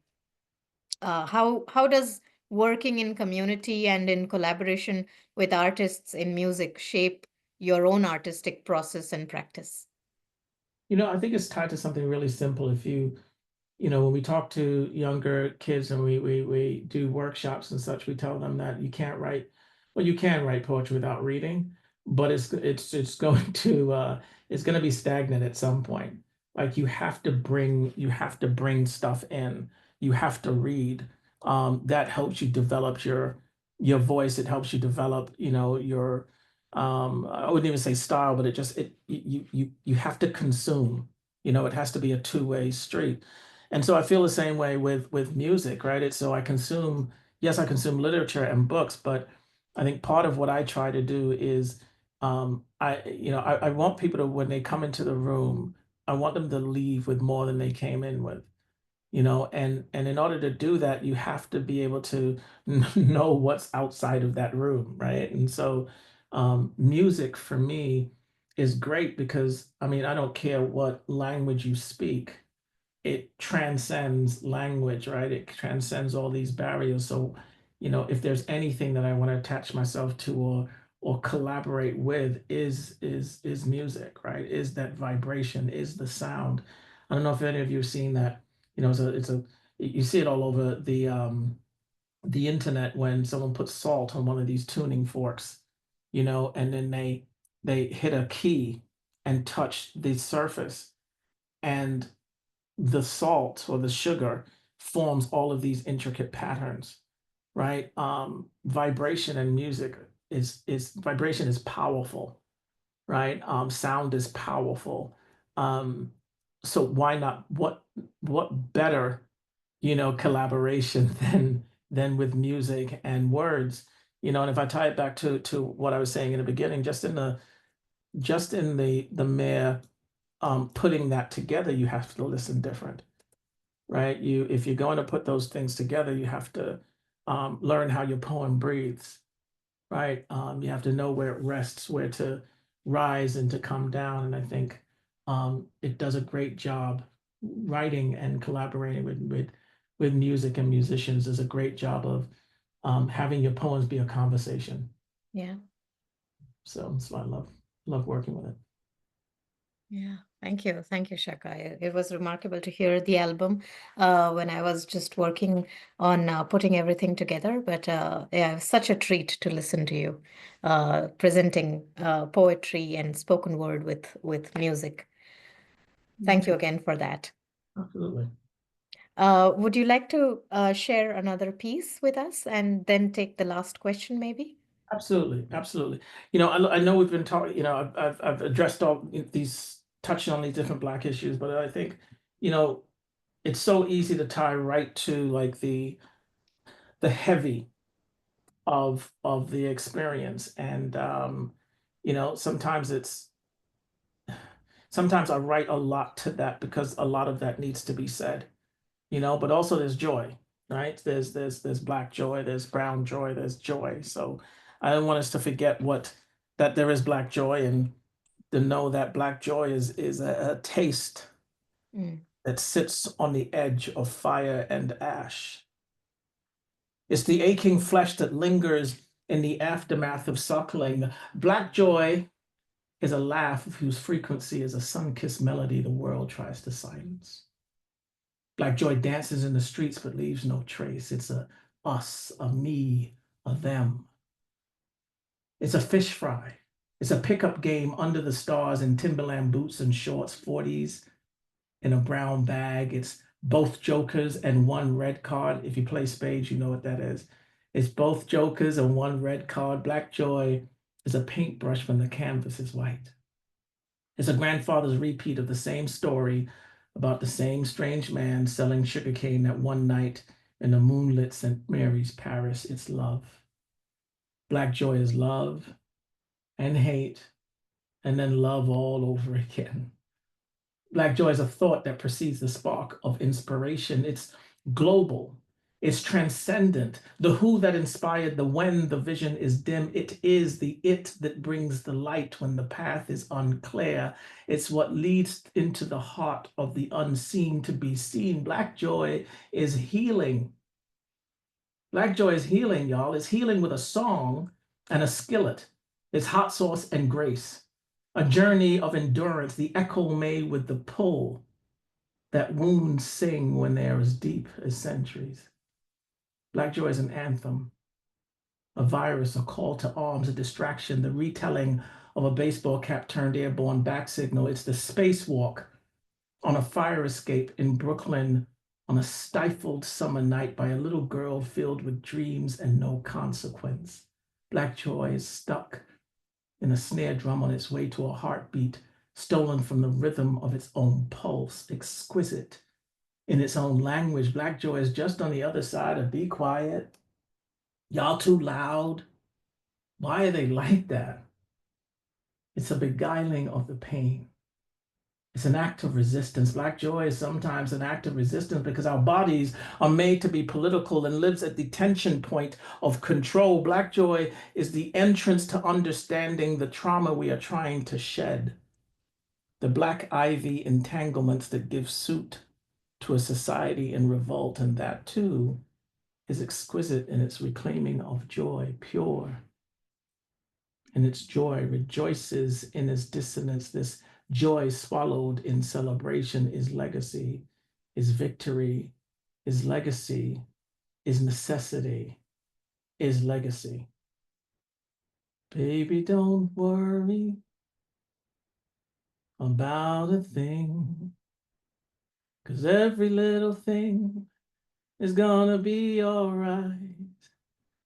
How does working in community and in collaboration with artists in music shape your own artistic process and practice? you know, I think it's tied to something really simple. If you know, when we talk to younger kids and we do workshops and such, we tell them that you can't write, well, you can write poetry without reading, but it's going to it's going to be stagnant at some point. Like you have to bring stuff in. You have to read. That helps you develop your voice. It helps you develop, you know, your I wouldn't even say style, but you have to consume. You know, it has to be a two-way street. And so I feel the same way with music, right? It's so I consume, yes, I consume literature and books, but I think part of what I try to do is I want people to, when they come into the room, I want them to leave with more than they came in with, you know, and in order to do that, you have to be able to know what's outside of that room, right? And so music for me is great because I mean, I don't care what language you speak, it transcends language, right? It transcends all these barriers. So, you know, if there's anything that I want to attach myself to or collaborate with is music, right? Is that vibration, is the sound. I don't know if any of you have seen that. You know, it's a you see it all over the internet when someone puts salt on one of these tuning forks, you know, and then they hit a key and touch the surface, and the salt or the sugar forms all of these intricate patterns, right? Vibration and music is vibration is powerful, right? Sound is powerful. Um, so why not? What better, you know, collaboration than with music and words, you know? And if I tie it back to what I was saying in the beginning, just in the mere putting that together, you have to listen different, right? If you're going to put those things together, you have to learn how your poem breathes, right? You have to know where it rests, where to rise and to come down. And I think it does a great job. Writing and collaborating with music and musicians does a great job of having your poems be a conversation. Yeah. So that's why I love working with it. Yeah, thank you, Shaka. It was remarkable to hear the album when I was just working on putting everything together. But yeah, it was such a treat to listen to you presenting poetry and spoken word with music. Thank you again for that. Absolutely. Would you like to share another piece with us and then take the last question, maybe? Absolutely, absolutely. You know, I know we've been talking. You know, I've addressed all these, touching on these different Black issues, but I think, you know, it's so easy to tie right to like the heavy of the experience, and you know, sometimes sometimes I write a lot to that because a lot of that needs to be said, you know, but also there's joy, right? There's black joy, there's brown joy, there's joy. So I don't want us to forget that there is black joy, and to know that black joy is a taste that sits on the edge of fire and ash. It's the aching flesh that lingers in the aftermath of suckling. Black joy is a laugh whose frequency is a sun-kissed melody the world tries to silence. Black joy dances in the streets but leaves no trace. It's a us, a me, a them. It's a fish fry. It's a pickup game under the stars in Timberland boots and shorts, 40s in a brown bag. It's both jokers and one red card. If you play spades, you know what that is. It's both jokers and one red card. Black joy is a paintbrush when the canvas is white. It's a grandfather's repeat of the same story about the same strange man selling sugarcane that one night in a moonlit St. Mary's Paris. It's love. Black joy is love and hate, and then love all over again. Black joy is a thought that precedes the spark of inspiration. It's global. It's transcendent. The who that inspired the when the vision is dim. It is the it that brings the light when the path is unclear. It's what leads into the heart of the unseen to be seen. Black joy is healing. Black joy is healing, y'all. It's healing with a song and a skillet. It's hot sauce and grace. A journey of endurance, the echo made with the pull that wounds sing when they are as deep as centuries. Black joy is an anthem, a virus, a call to arms, a distraction, the retelling of a baseball cap turned airborne back signal. It's the spacewalk on a fire escape in Brooklyn on a stifled summer night by a little girl filled with dreams and no consequence. Black joy is stuck in a snare drum on its way to a heartbeat, stolen from the rhythm of its own pulse, exquisite in its own language. Black joy is just on the other side of be quiet. Y'all too loud. Why are they like that? It's a beguiling of the pain. It's an act of resistance. Black joy is sometimes an act of resistance because our bodies are made to be political and lives at the tension point of control. Black joy is the entrance to understanding the trauma we are trying to shed. The black ivy entanglements that give suit to a society in revolt, and that too is exquisite in its reclaiming of joy, pure. And its joy rejoices in its dissonance. This joy swallowed in celebration is legacy, is victory, is legacy, is necessity, is legacy. Baby, don't worry about a thing, 'cause every little thing is gonna be all right.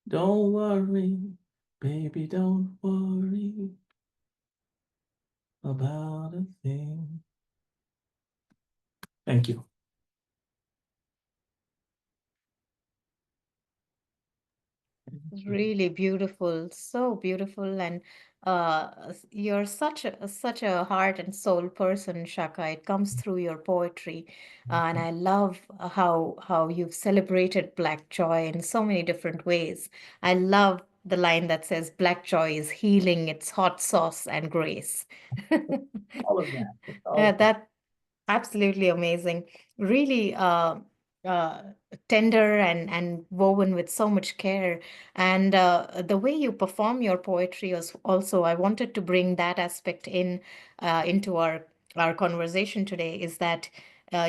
Don't worry, baby, don't worry about a thing. Thank you. Really beautiful, so beautiful, and you're such a heart and soul person, Shaka. It comes through your poetry, and I love how you've celebrated Black joy in so many different ways. I love the line that says, "Black joy is healing, it's hot sauce and grace." All of that. All That absolutely amazing. Really uh, tender and woven with so much care. And the way you perform your poetry was also, I wanted to bring that aspect into our conversation today, is that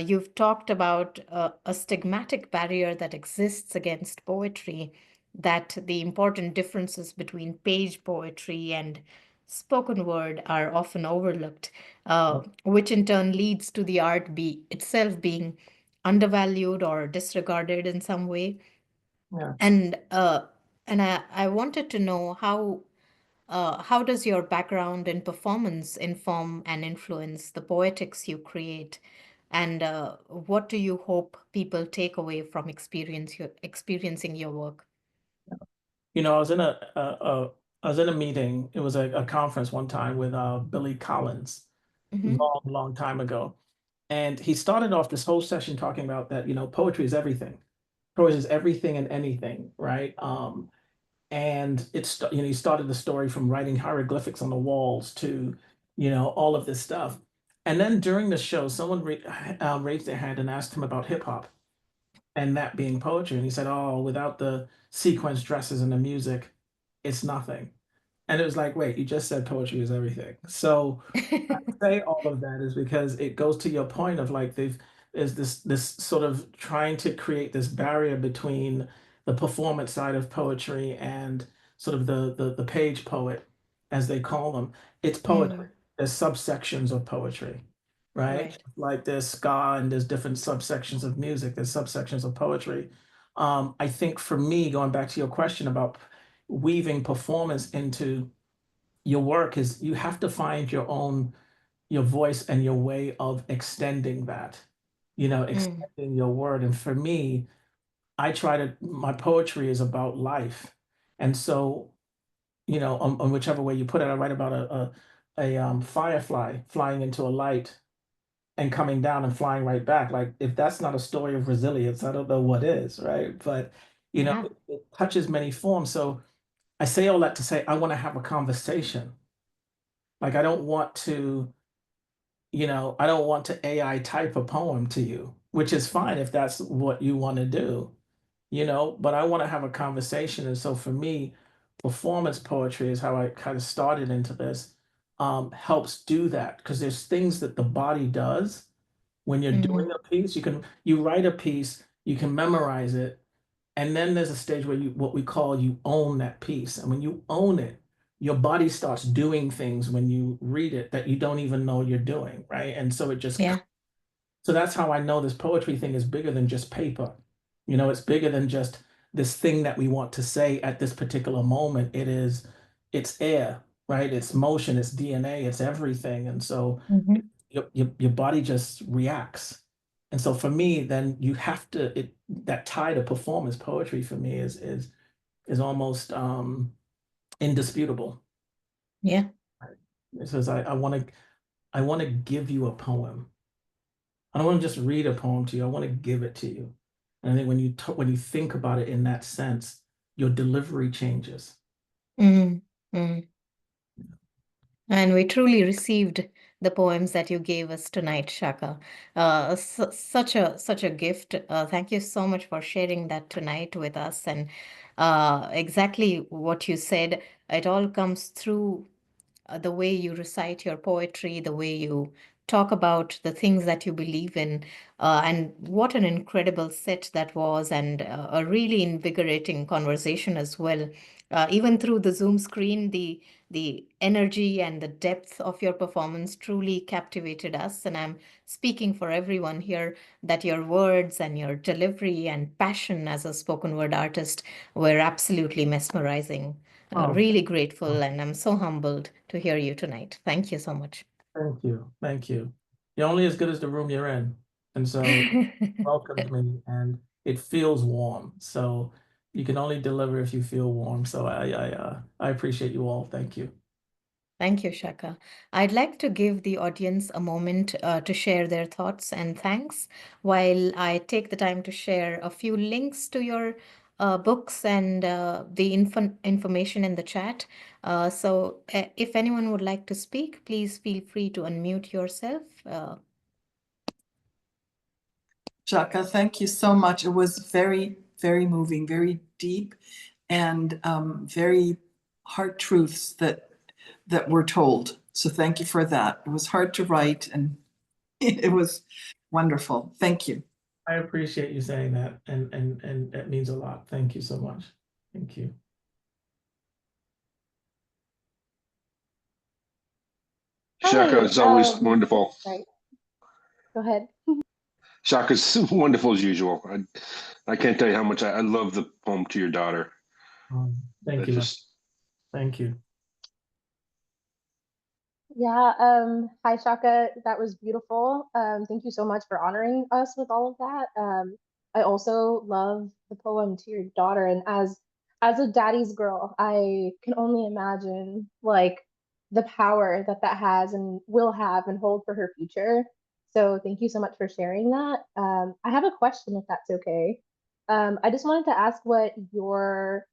you've talked about a stigmatic barrier that exists against poetry, that the important differences between page poetry and spoken word are often overlooked, which in turn leads to the art itself being undervalued or disregarded in some way. yeah. And I wanted to know how does your background in performance inform and influence the poetics you create, and what do you hope people take away from experiencing your work? You know, I was in a meeting. It was a conference one time with Billy Collins, long time ago. And he started off this whole session talking about that, poetry is everything. Poetry is everything and anything, right? And he started the story from writing hieroglyphics on the walls to, all of this stuff. And then during the show, someone raised their hand and asked him about hip hop and that being poetry. And he said, oh, without the sequence dresses and the music, it's nothing. And it was like, wait, you just said poetry is everything. So I say all of that is because it goes to your point of like there's this sort of trying to create this barrier between the performance side of poetry and sort of the page poet, as they call them. It's poetry. There's subsections of poetry, right? Like there's ska and there's different subsections of music, there's subsections of poetry. I think for me, going back to your question about weaving performance into your work, is you have to find your voice and your way of extending that, extending your word. And for me, my poetry is about life. And so, on whichever way you put it, I write about a firefly flying into a light and coming down and flying right back. Like if that's not a story of resilience, I don't know what is, right? But it touches many forms. So I say all that to say I want to have a conversation. Like I don't want to AI type a poem to you, which is fine if that's what you want to do, but I want to have a conversation. And so for me, performance poetry is how I kind of started into this, helps do that because there's things that the body does when you're doing a piece. You write a piece, you can memorize it, and then there's a stage where what we call you own that piece. And when you own it, your body starts doing things when you read it that you don't even know you're doing, right? And so so that's how I know this poetry thing is bigger than just paper. It's bigger than just this thing that we want to say at this particular moment. It's air, right? It's motion, it's DNA, it's everything. And so your body just reacts. And so for me, then you have to that tie to performance poetry for me is almost indisputable. Yeah. It says I want to give you a poem. I don't want to just read a poem to you. I want to give it to you. And I think when you think about it in that sense, your delivery changes. And we truly received the poems that you gave us tonight, Tshaka. Such a gift. Thank you so much for sharing that tonight with us. And exactly what you said, it all comes through the way you recite your poetry, the way you talk about the things that you believe in, and what an incredible set that was, and a really invigorating conversation as well. Even through the Zoom screen, the energy and the depth of your performance truly captivated us. And I'm speaking for everyone here that your words and your delivery and passion as a spoken word artist were absolutely mesmerizing. Really grateful, and I'm so humbled to hear you tonight. Thank you so much. Thank you. Thank you. You're only as good as the room you're in. And so welcomed me and it feels warm. So you can only deliver if you feel warm. So I appreciate you all. Thank you. Thank you, Tshaka. I'd like to give the audience a moment to share their thoughts and thanks while I take the time to share a few links to your books and the information in the chat. So if anyone would like to speak, please feel free to unmute yourself. Tshaka, thank you so much. It was very, very moving, very deep, and very hard truths that were told. So thank you for that. It was hard to write, and it was wonderful. Thank you. I appreciate you saying that, and it means a lot. Thank you so much. Thank you. Tshaka is always wonderful. Right. Go ahead. Tshaka's wonderful as usual. I can't tell you how much I love the poem to your daughter. Thank you. Thank you. Yeah. Hi, Tshaka. That was beautiful. Thank you so much for honoring us with all of that. I also love the poem to your daughter, and as a daddy's girl, I can only imagine like the power that that has and will have and hold for her future. So thank you so much for sharing that. I have a question, if that's okay. I just wanted to ask what your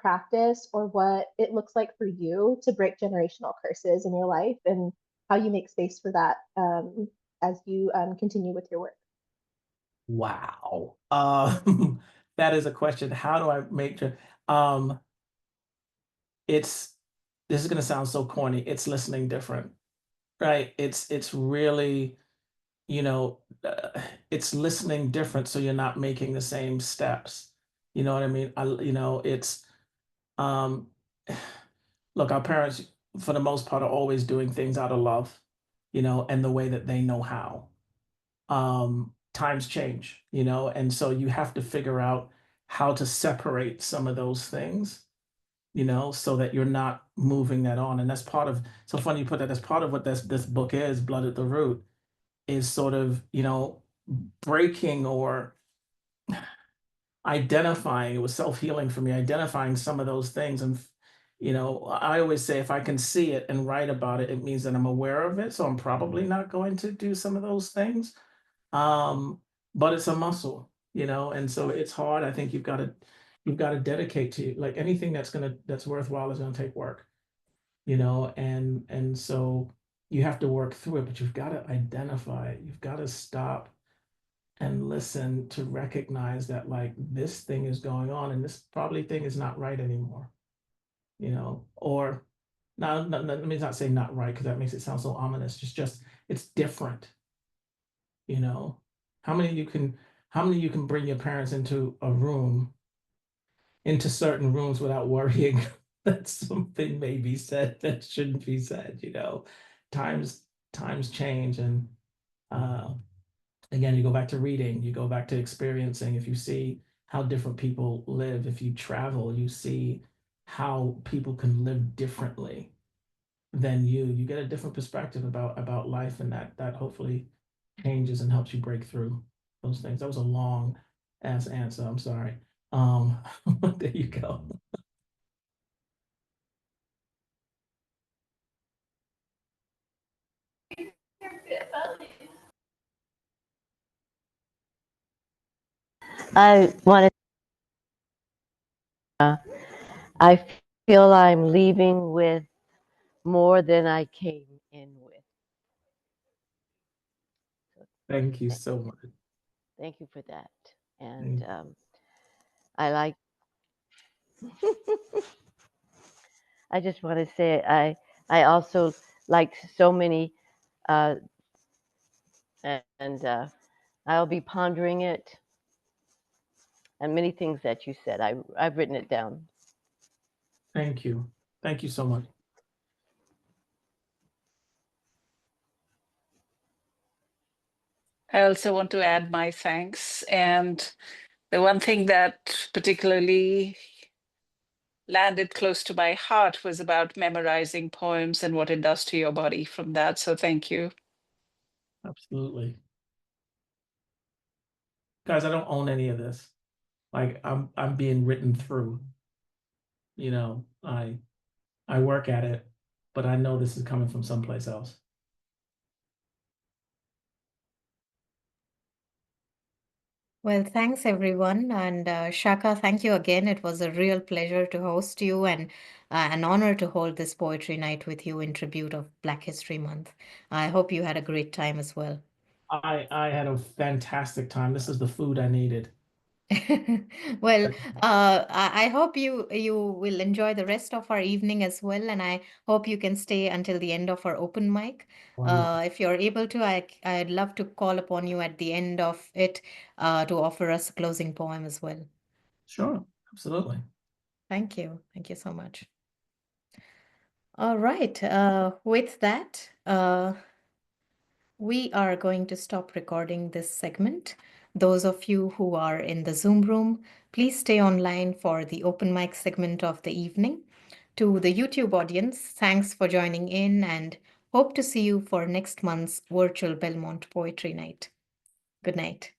practice or what it looks like for you to break generational curses in your life and how you make space for that as you continue with your work. Wow. That is a question. How do I make sure? This is going to sound so corny. It's listening different, right? It's really, it's listening different so you're not making the same steps. You know what I mean? It's um look, our parents for the most part are always doing things out of love, and the way that they know how. Times change, and so you have to figure out how to separate some of those things, so that you're not moving that on. And that's part of, so funny you put that, that's part of what this book is, Blood at the Root, is sort of, breaking or identifying. It was self-healing for me, identifying some of those things. And, I always say if I can see it and write about it, it means that I'm aware of it. So I'm probably not going to do some of those things. But it's a muscle, and so it's hard. I think you've got to dedicate to, like, anything that's worthwhile is gonna take work, and so you have to work through it, but you've got to identify it. You've got to stop and listen to recognize that, like, this thing is going on and this probably thing is not right anymore, or now let me not say not right because that makes it sound so ominous. Just it's different. How many you can bring your parents into certain rooms without worrying that something may be said that shouldn't be said, times change. And again, you go back to reading, you go back to experiencing. If you see how different people live, if you travel, you see how people can live differently than you get a different perspective about life, and that hopefully changes and helps you break through those things. That was a long ass answer. I'm sorry. There you go. I wanted. I feel I'm leaving with more than I came in with. Thank you so much. Thank you for that. And I like. I just want to say I also like so many, and I'll be pondering it. And many things that you said, I've written it down. Thank you. Thank you so much. I also want to add my thanks. And the one thing that particularly landed close to my heart was about memorizing poems and what it does to your body from that. So thank you. Absolutely. Guys, I don't own any of this. Like, I'm being written through. I work at it, but I know this is coming from someplace else. Well, thanks everyone. And Tshaka, thank you again. It was a real pleasure to host you and an honor to hold this poetry night with you in tribute of Black History Month. I hope you had a great time as well. I had a fantastic time. This is the food I needed. Well, I hope you will enjoy the rest of our evening as well, and I hope you can stay until the end of our open mic. If you're able to, I'd love to call upon you at the end of it to offer us a closing poem as well. Sure, absolutely. Thank you. Thank you so much. All right. With that, we are going to stop recording this segment. Those of you who are in the Zoom room, please stay online for the open mic segment of the evening. To the YouTube audience, thanks for joining in and hope to see you for next month's virtual Belmont Poetry Night. Good night.